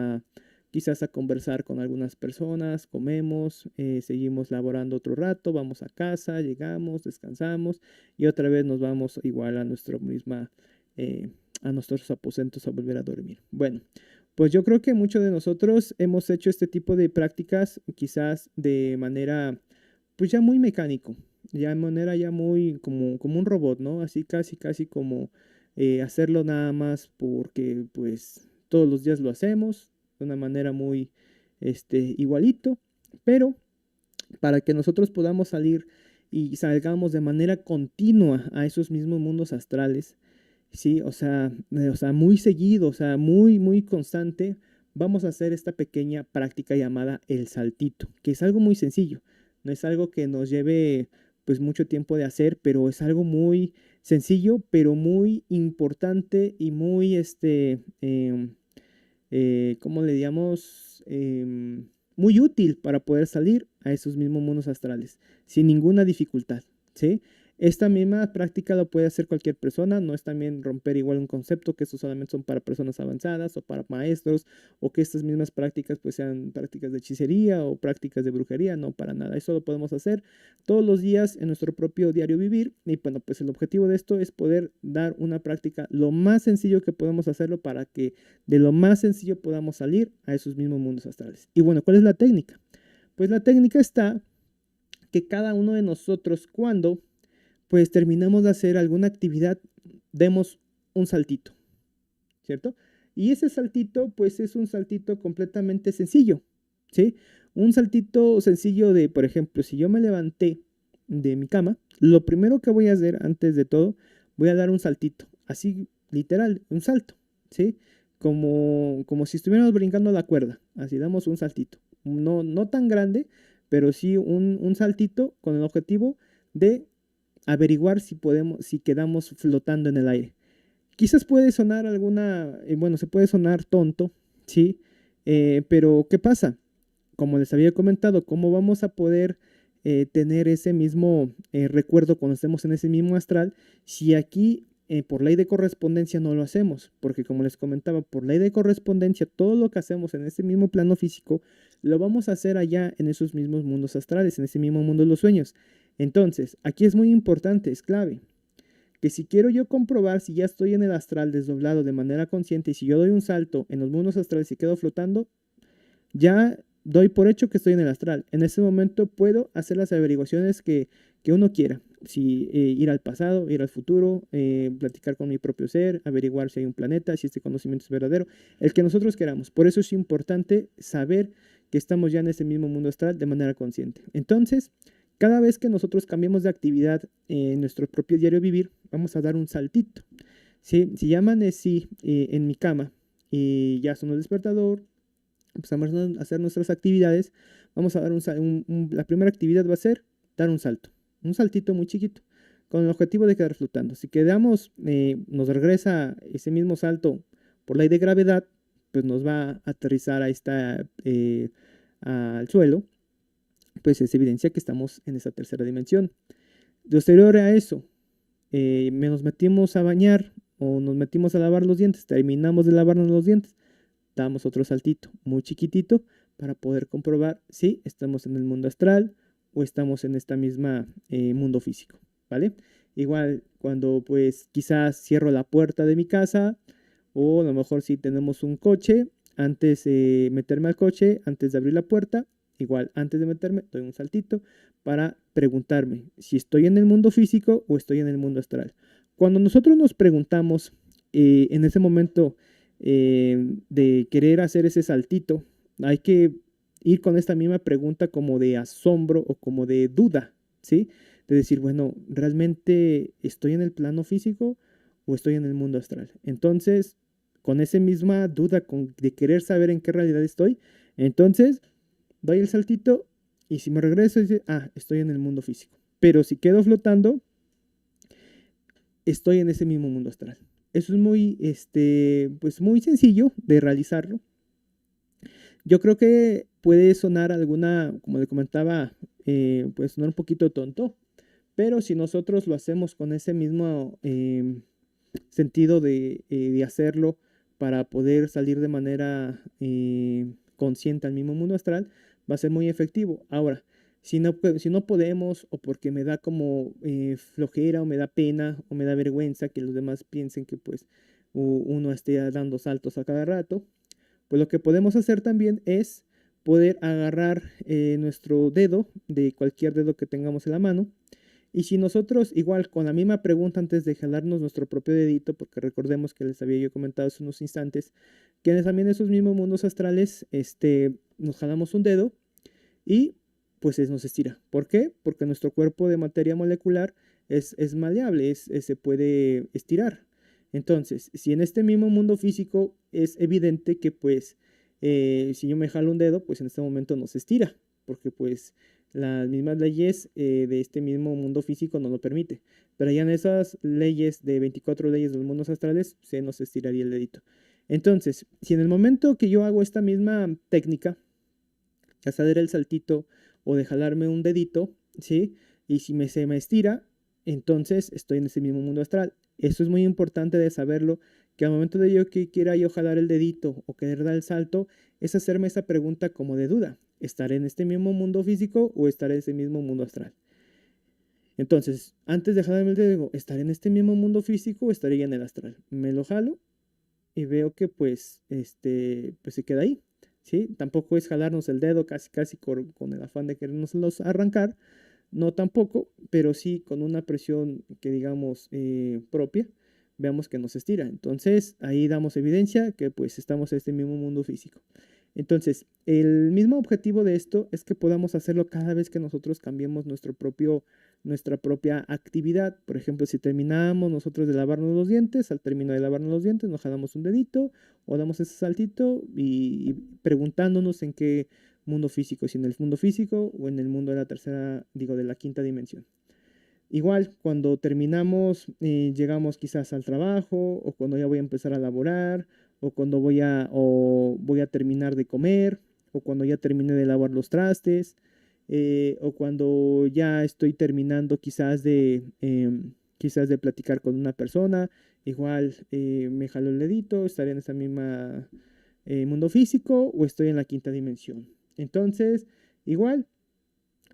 quizás a conversar con algunas personas, comemos, seguimos laborando otro rato, vamos a casa, llegamos, descansamos y otra vez nos vamos igual a a nuestros aposentos a volver a dormir. Bueno, pues yo creo que muchos de nosotros hemos hecho este tipo de prácticas quizás de manera pues ya muy mecánico, ya de manera ya muy como un robot, ¿no? Así casi como hacerlo nada más porque pues todos los días lo hacemos de una manera muy igualito, pero para que nosotros podamos salir y salgamos de manera continua a esos mismos mundos astrales, ¿sí? O sea, muy seguido, o sea, muy constante, vamos a hacer esta pequeña práctica llamada el saltito, que es algo muy sencillo, no es algo que nos lleve pues mucho tiempo de hacer, pero es algo muy sencillo, pero muy importante y muy, ¿cómo le digamos? Muy útil para poder salir a esos mismos mundos astrales sin ninguna dificultad, ¿sí? Esta misma práctica lo puede hacer cualquier persona, no es también romper igual un concepto que estos solamente son para personas avanzadas o para maestros, o que estas mismas prácticas pues sean prácticas de hechicería o prácticas de brujería, no, para nada. Eso lo podemos hacer todos los días en nuestro propio diario vivir, y bueno, pues el objetivo de esto es poder dar una práctica lo más sencillo que podemos hacerlo para que de lo más sencillo podamos salir a esos mismos mundos astrales. Y bueno, ¿cuál es la técnica? Pues la técnica está que cada uno de nosotros, cuando pues terminamos de hacer alguna actividad, demos un saltito, ¿cierto? Y ese saltito pues es un saltito completamente sencillo, ¿sí? Un saltito sencillo de, por ejemplo, si yo me levanté de mi cama, lo primero que voy a hacer antes de todo, voy a dar un saltito, así literal, un salto, ¿sí? Como si estuviéramos brincando la cuerda, así damos un saltito, no tan grande, pero sí un saltito con el objetivo de averiguar si podemos, si quedamos flotando en el aire. Quizás puede sonar bueno, se puede sonar tonto, ¿sí? Pero ¿qué pasa? Como les había comentado, ¿cómo vamos a poder tener ese mismo recuerdo cuando estemos en ese mismo astral si aquí por ley de correspondencia no lo hacemos? Porque como les comentaba, por ley de correspondencia, todo lo que hacemos en ese mismo plano físico lo vamos a hacer allá en esos mismos mundos astrales, en ese mismo mundo de los sueños. Entonces, aquí es muy importante, es clave que si quiero yo comprobar si ya estoy en el astral desdoblado de manera consciente, y si yo doy un salto en los mundos astrales y quedo flotando, ya doy por hecho que estoy en el astral. En ese momento puedo hacer las averiguaciones que uno quiera. Si ir al pasado, ir al futuro, platicar con mi propio ser, averiguar si hay un planeta, si este conocimiento es verdadero, el que nosotros queramos. Por eso es importante saber que estamos ya en ese mismo mundo astral de manera consciente. Entonces, cada vez que nosotros cambiemos de actividad en nuestro propio diario vivir, vamos a dar un saltito. ¿Sí? Si ya amanecí en mi cama y ya sonó el despertador, empezamos a hacer nuestras actividades, vamos a dar la primera actividad va a ser dar un salto, un saltito muy chiquito, con el objetivo de quedar flotando. Si quedamos, nos regresa ese mismo salto por ley de gravedad, pues nos va a aterrizar al suelo, pues es evidencia que estamos en esa tercera dimensión. Posterior a eso, nos metimos a bañar o nos metimos a lavar los dientes, terminamos de lavarnos los dientes, damos otro saltito muy chiquitito para poder comprobar si estamos en el mundo astral o estamos en esta misma mundo físico, ¿vale? Igual cuando pues quizás cierro la puerta de mi casa, o a lo mejor si tenemos un coche, antes de meterme al coche, antes de abrir la puerta, igual antes de meterme doy un saltito para preguntarme si estoy en el mundo físico o estoy en el mundo astral. Cuando nosotros nos preguntamos en ese momento de querer hacer ese saltito, hay que ir con esta misma pregunta como de asombro o como de duda, ¿sí? De decir, bueno, ¿realmente estoy en el plano físico o estoy en el mundo astral? Entonces, con esa misma duda de querer saber en qué realidad estoy, entonces doy el saltito y si me regreso, dice, estoy en el mundo físico. Pero si quedo flotando, estoy en ese mismo mundo astral. Eso es muy, pues muy sencillo de realizarlo. Yo creo que puede sonar como le comentaba, puede sonar un poquito tonto, pero si nosotros lo hacemos con ese mismo sentido de hacerlo para poder salir de manera consciente al mismo mundo astral, va a ser muy efectivo. Ahora, si no podemos, o porque me da como flojera, o me da pena, o me da vergüenza que los demás piensen que pues uno esté dando saltos a cada rato, pues lo que podemos hacer también es poder agarrar nuestro dedo, de cualquier dedo que tengamos en la mano, y si nosotros, igual con la misma pregunta antes de jalarnos nuestro propio dedito, porque recordemos que les había yo comentado hace unos instantes, que también en esos mismos mundos astrales, nos jalamos un dedo y pues nos estira. ¿Por qué? Porque nuestro cuerpo de materia molecular es maleable, se puede estirar. Entonces, si en este mismo mundo físico es evidente que pues si yo me jalo un dedo, pues en este momento no se estira, porque pues Las mismas leyes de este mismo mundo físico no lo permite. Pero ya en esas leyes de 24 leyes de los mundos astrales se nos estiraría el dedito. Entonces, si en el momento que yo hago esta misma técnica, ya sea el saltito o de jalarme un dedito, ¿sí? Y si se me estira, entonces estoy en ese mismo mundo astral. Eso es muy importante de saberlo, que al momento de yo que quiera yo jalar el dedito o querer dar el salto, es hacerme esa pregunta como de duda. ¿Estaré en este mismo mundo físico o estaré en ese mismo mundo astral? Entonces, antes de jalarme el dedo, digo, ¿estaré en este mismo mundo físico o estaré ya en el astral? Me lo jalo y veo que pues, pues se queda ahí, ¿sí? Tampoco es jalarnos el dedo casi, casi con el afán de querernos los arrancar, no tampoco, pero sí con una presión que digamos propia, veamos que nos estira. Entonces ahí damos evidencia que pues estamos en este mismo mundo físico. Entonces, el mismo objetivo de esto es que podamos hacerlo cada vez que nosotros cambiemos nuestra propia actividad. Por ejemplo, si terminamos nosotros de lavarnos los dientes, al término de lavarnos los dientes nos jalamos un dedito o damos ese saltito y preguntándonos en qué mundo físico, si en el mundo físico o en el mundo de la tercera, digo, de la quinta dimensión. Igual, cuando terminamos, llegamos quizás al trabajo, o cuando ya voy a empezar a laborar, o voy a terminar de comer, o cuando ya terminé de lavar los trastes, o cuando ya estoy terminando quizás de platicar con una persona, igual me jalo el dedito, estaré en esa misma mundo físico o estoy en la quinta dimensión. Entonces, igual,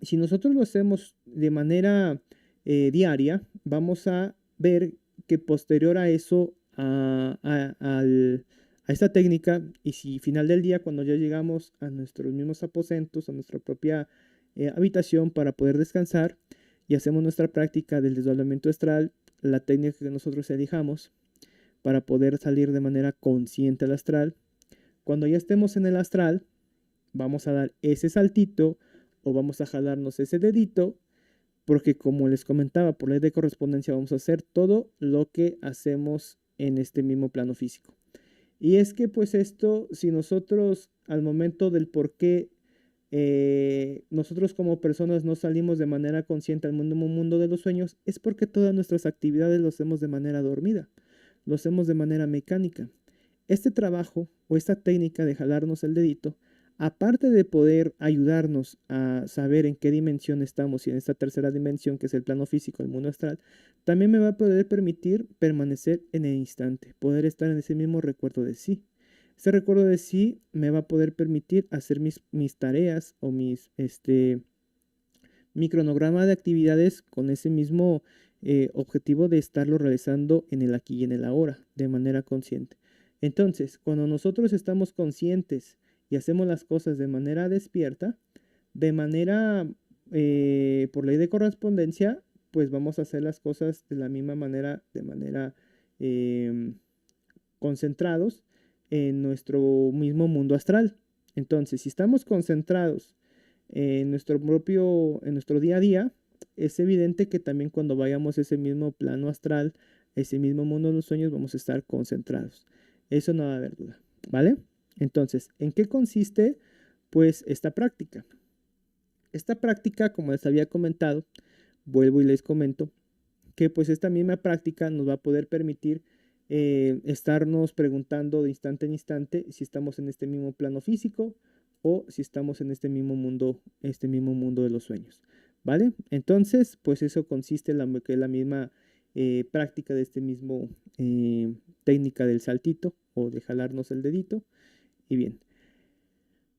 si nosotros lo hacemos de manera diaria, vamos a ver que posterior a eso, a esta técnica, y si final del día, cuando ya llegamos a nuestros mismos aposentos, a nuestra propia habitación para poder descansar y hacemos nuestra práctica del desdoblamiento astral, la técnica que nosotros elijamos para poder salir de manera consciente al astral, cuando ya estemos en el astral, vamos a dar ese saltito o vamos a jalarnos ese dedito, porque como les comentaba, por ley de correspondencia vamos a hacer todo lo que hacemos en este mismo plano físico. Y es que pues esto, si nosotros al momento del por qué nosotros como personas no salimos de manera consciente al mundo de los sueños, es porque todas nuestras actividades lo hacemos de manera dormida, lo hacemos de manera mecánica. Este trabajo o esta técnica de jalarnos el dedito, aparte de poder ayudarnos a saber en qué dimensión estamos y en esta tercera dimensión que es el plano físico, el mundo astral, también me va a poder permitir permanecer en el instante, poder estar en ese mismo recuerdo de sí. Ese recuerdo de sí me va a poder permitir hacer mis tareas o mi cronograma de actividades con ese mismo objetivo de estarlo realizando en el aquí y en el ahora, de manera consciente. Entonces, cuando nosotros estamos conscientes y hacemos las cosas de manera despierta, de manera, por ley de correspondencia, pues vamos a hacer las cosas de la misma manera, de manera eh, concentrados en nuestro mismo mundo astral. Entonces, si estamos concentrados en nuestro día a día, es evidente que también cuando vayamos a ese mismo plano astral, ese mismo mundo de los sueños, vamos a estar concentrados. Eso no va a haber duda, ¿vale? Entonces, ¿en qué consiste pues esta práctica? Esta práctica, como les había comentado, vuelvo y les comento, que pues esta misma práctica nos va a poder permitir estarnos preguntando de instante en instante si estamos en este mismo plano físico o si estamos en este mismo mundo de los sueños, ¿vale? Entonces, pues eso consiste en la misma práctica de este mismo técnica del saltito o de jalarnos el dedito. Y bien,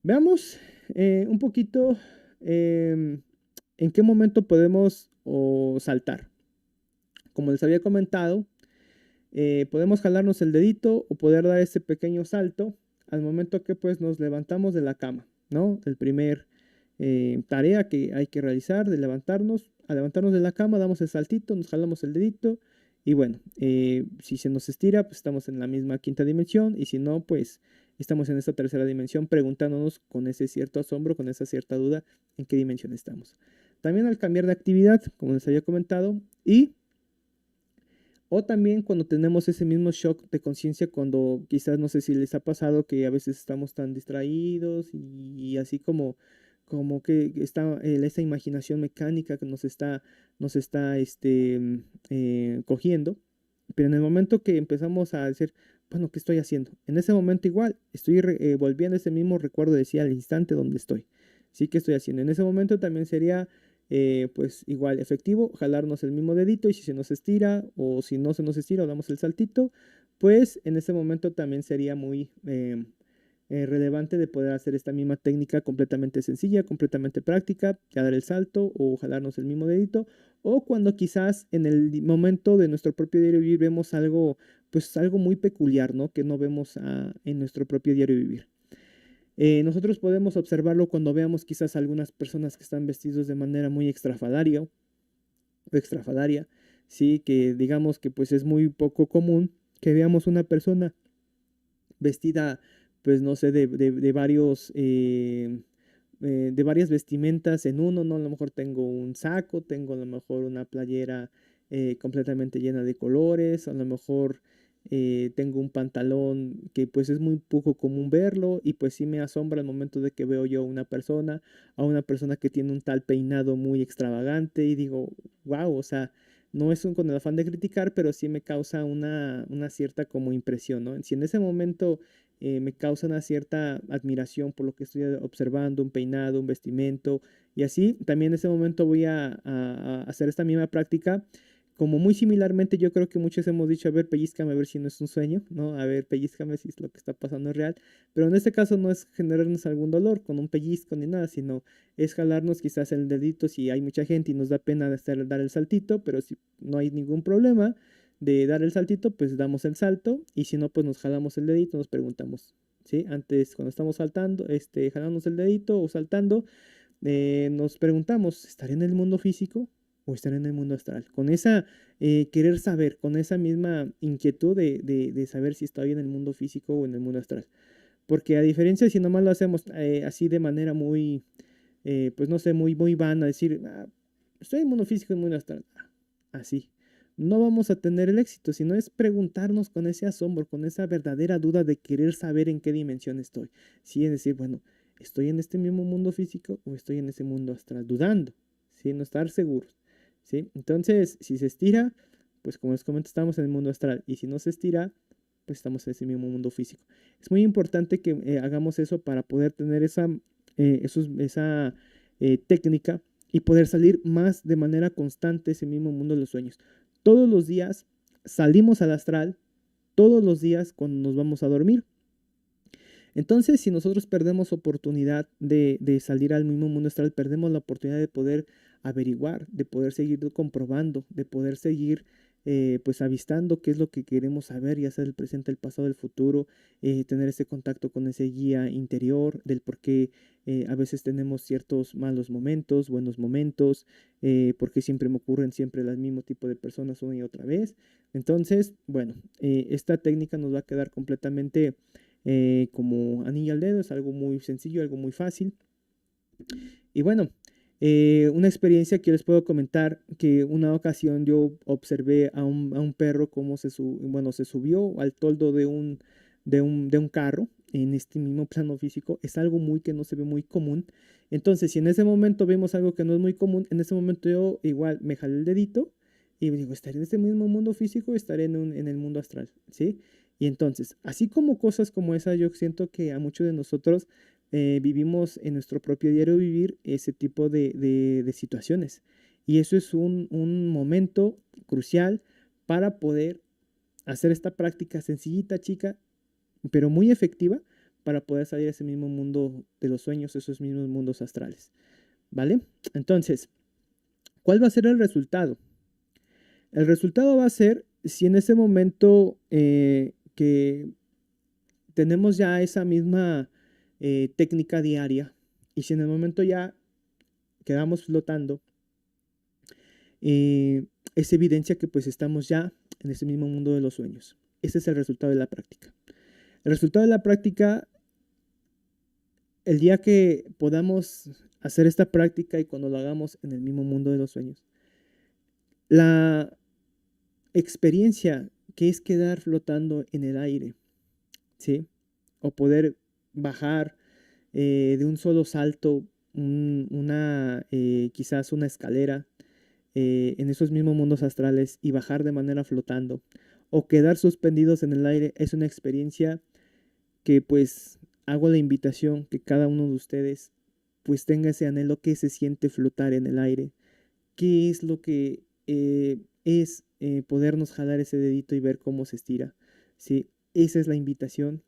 veamos un poquito en qué momento podemos saltar. Como les había comentado, podemos jalarnos el dedito o poder dar ese pequeño salto al momento que pues nos levantamos de la cama, ¿no? El primer tarea que hay que realizar de levantarnos, al levantarnos de la cama damos el saltito, nos jalamos el dedito y bueno, si se nos estira pues estamos en la misma quinta dimensión y si no pues estamos en esta tercera dimensión preguntándonos con ese cierto asombro, con esa cierta duda en qué dimensión estamos. También al cambiar de actividad, como les había comentado, o también cuando tenemos ese mismo shock de conciencia, cuando quizás no sé si les ha pasado que a veces estamos tan distraídos y así como que está esa imaginación mecánica que nos está cogiendo, pero en el momento que empezamos a decir, bueno, ¿qué estoy haciendo? En ese momento igual, estoy volviendo a ese mismo recuerdo, decía, al instante donde estoy. Sí, ¿qué estoy haciendo? En ese momento también sería, pues igual, efectivo, jalarnos el mismo dedito y si se nos estira o si no se nos estira o damos el saltito, pues en ese momento también sería muy relevante de poder hacer esta misma técnica completamente sencilla, completamente práctica, ya dar el salto o jalarnos el mismo dedito, o cuando quizás en el momento de nuestro propio diario vivir vemos algo, pues algo muy peculiar, ¿no? Que no vemos en nuestro propio diario vivir. Nosotros podemos observarlo cuando veamos quizás algunas personas que están vestidos de manera muy extrafalaria, sí, que digamos que pues es muy poco común que veamos una persona vestida, pues no sé, de varias vestimentas en uno, ¿no? A lo mejor tengo un saco, tengo a lo mejor una playera completamente llena de colores, a lo mejor tengo un pantalón que pues es muy poco común verlo y pues sí me asombra el momento de que veo yo a una persona que tiene un tal peinado muy extravagante y digo, wow, o sea, no es con el afán de criticar, pero sí me causa una cierta como impresión, ¿no? Si en ese momento me causa una cierta admiración por lo que estoy observando, un peinado, un vestimento, y así, también en ese momento voy a hacer esta misma práctica. Como muy similarmente, yo creo que muchos hemos dicho, a ver, pellizcame, a ver si no es un sueño, ¿no? A ver, pellizcame si es lo que está pasando es real. Pero en este caso no es generarnos algún dolor con un pellizco ni nada, sino es jalarnos quizás el dedito si hay mucha gente y nos da pena dar el saltito, pero si no hay ningún problema de dar el saltito, pues damos el salto y si no, pues nos jalamos el dedito, nos preguntamos, ¿sí? Antes, cuando estamos saltando, jalamos el dedito o saltando, nos preguntamos, ¿estaré en el mundo físico o estaré en el mundo astral? Con esa querer saber, con esa misma inquietud de saber si estoy en el mundo físico o en el mundo astral. Porque a diferencia de si nomás lo hacemos así de manera muy, pues no sé, muy vana, decir, estoy en el mundo físico, en el mundo astral, así. No vamos a tener el éxito, sino es preguntarnos con ese asombro, con esa verdadera duda de querer saber en qué dimensión estoy. Sí, es decir, bueno, ¿estoy en este mismo mundo físico o estoy en ese mundo astral? Dudando, ¿sí? No estar seguros, ¿sí? Entonces, si se estira, pues como les comento, estamos en el mundo astral. Y si no se estira, pues estamos en ese mismo mundo físico. Es muy importante que hagamos eso para poder tener esa técnica y poder salir más de manera constante ese mismo mundo de los sueños. Todos los días salimos al astral, todos los días cuando nos vamos a dormir. Entonces, si nosotros perdemos oportunidad de salir al mismo mundo astral, perdemos la oportunidad de poder averiguar, de poder seguir comprobando, de poder seguir pues avistando qué es lo que queremos saber, ya sea el presente, el pasado, el futuro, tener ese contacto con ese guía interior del por qué a veces tenemos ciertos malos momentos, buenos momentos, porque siempre me ocurren siempre el mismo tipo de personas una y otra vez. Entonces, bueno, esta técnica nos va a quedar completamente como anillo al dedo, es algo muy sencillo, algo muy fácil. Y bueno, una experiencia que les puedo comentar, que una ocasión yo observé a un perro cómo se subió al toldo de un carro en este mismo plano físico. Es algo muy que no se ve muy común. Entonces, si en ese momento vemos algo que no es muy común, en ese momento yo igual me jalé el dedito y digo, ¿estaré en este mismo mundo físico o estaré en el mundo astral? ¿Sí? Y entonces, así como cosas como esa, yo siento que a muchos de nosotros vivimos en nuestro propio diario vivir ese tipo de situaciones. Y eso es un momento crucial para poder hacer esta práctica sencillita, chica, pero muy efectiva para poder salir a ese mismo mundo de los sueños, esos mismos mundos astrales. ¿Vale? Entonces, ¿cuál va a ser el resultado? El resultado va a ser si en ese momento que tenemos ya esa misma técnica diaria y si en el momento ya quedamos flotando, es evidencia que pues estamos ya en ese mismo mundo de los sueños. Ese es el resultado de la práctica. El resultado de la práctica, el día que podamos hacer esta práctica y cuando lo hagamos en el mismo mundo de los sueños, la experiencia que es quedar flotando en el aire, ¿sí? O poder bajar de un solo salto quizás una escalera en esos mismos mundos astrales y bajar de manera flotando o quedar suspendidos en el aire es una experiencia que pues hago la invitación que cada uno de ustedes pues tenga ese anhelo que se siente flotar en el aire, qué es lo que es podernos jalar ese dedito y ver cómo se estira, ¿sí? Esa es la invitación.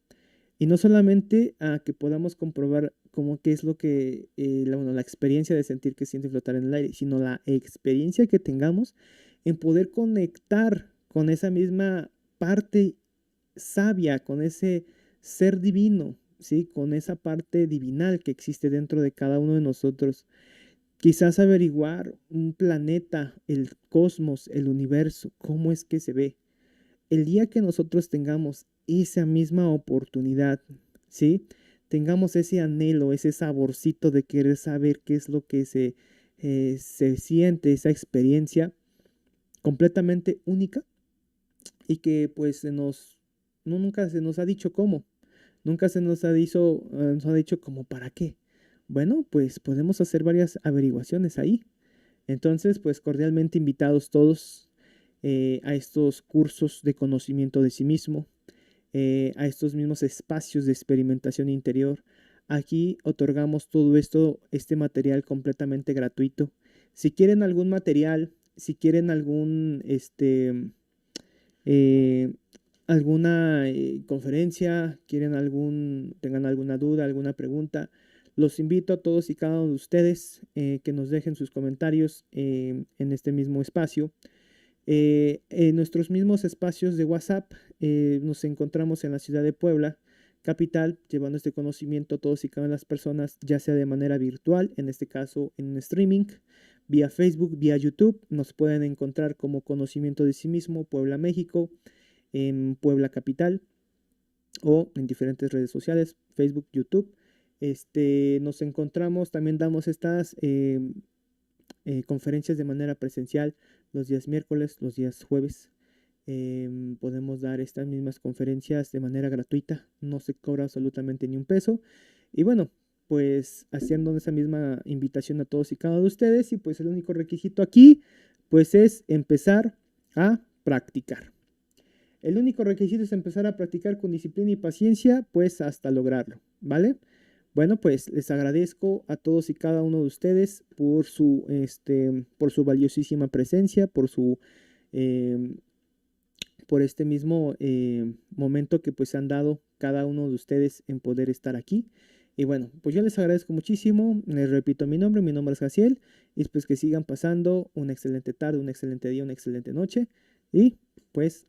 Y no solamente a que podamos comprobar cómo qué es lo que, bueno, la experiencia de sentir que siente flotar en el aire, sino la experiencia que tengamos en poder conectar con esa misma parte sabia, con ese ser divino, ¿sí? Con esa parte divinal que existe dentro de cada uno de nosotros. Quizás averiguar un planeta, el cosmos, el universo, cómo es que se ve. El día que nosotros tengamos esa misma oportunidad, ¿sí? Tengamos ese anhelo, ese saborcito de querer saber qué es lo que se siente, esa experiencia completamente única y que pues no, nunca se nos ha dicho cómo, nunca nos ha dicho como para qué. Bueno, pues podemos hacer varias averiguaciones ahí. Entonces, pues cordialmente invitados todos a estos cursos de conocimiento de sí mismo, a estos mismos espacios de experimentación interior. Aquí otorgamos todo esto, este material completamente gratuito. Si quieren algún material, si quieren eh, alguna conferencia, tengan alguna duda, alguna pregunta, los invito a todos y cada uno de ustedes que nos dejen sus comentarios en este mismo espacio. En nuestros mismos espacios de WhatsApp nos encontramos en la ciudad de Puebla, capital, llevando este conocimiento a todos y cada una de las personas, ya sea de manera virtual, en este caso en streaming, vía Facebook, vía YouTube. Nos pueden encontrar como Conocimiento de sí mismo, Puebla, México, en Puebla Capital o en diferentes redes sociales, Facebook, YouTube. Nos encontramos, también damos estas conferencias de manera presencial los días miércoles, los días jueves. Podemos dar estas mismas conferencias de manera gratuita, no se cobra absolutamente ni un peso. Y bueno, pues haciendo esa misma invitación a todos y cada uno de ustedes, y pues el único requisito aquí, pues es empezar a practicar. El único requisito es empezar a practicar con disciplina y paciencia, pues hasta lograrlo, ¿vale? Bueno, pues les agradezco a todos y cada uno de ustedes por su valiosísima presencia, eh, por este mismo momento que pues han dado cada uno de ustedes en poder estar aquí. Y bueno, pues yo les agradezco muchísimo, les repito mi nombre es Jaciel, y pues que sigan pasando una excelente tarde, un excelente día, una excelente noche, y pues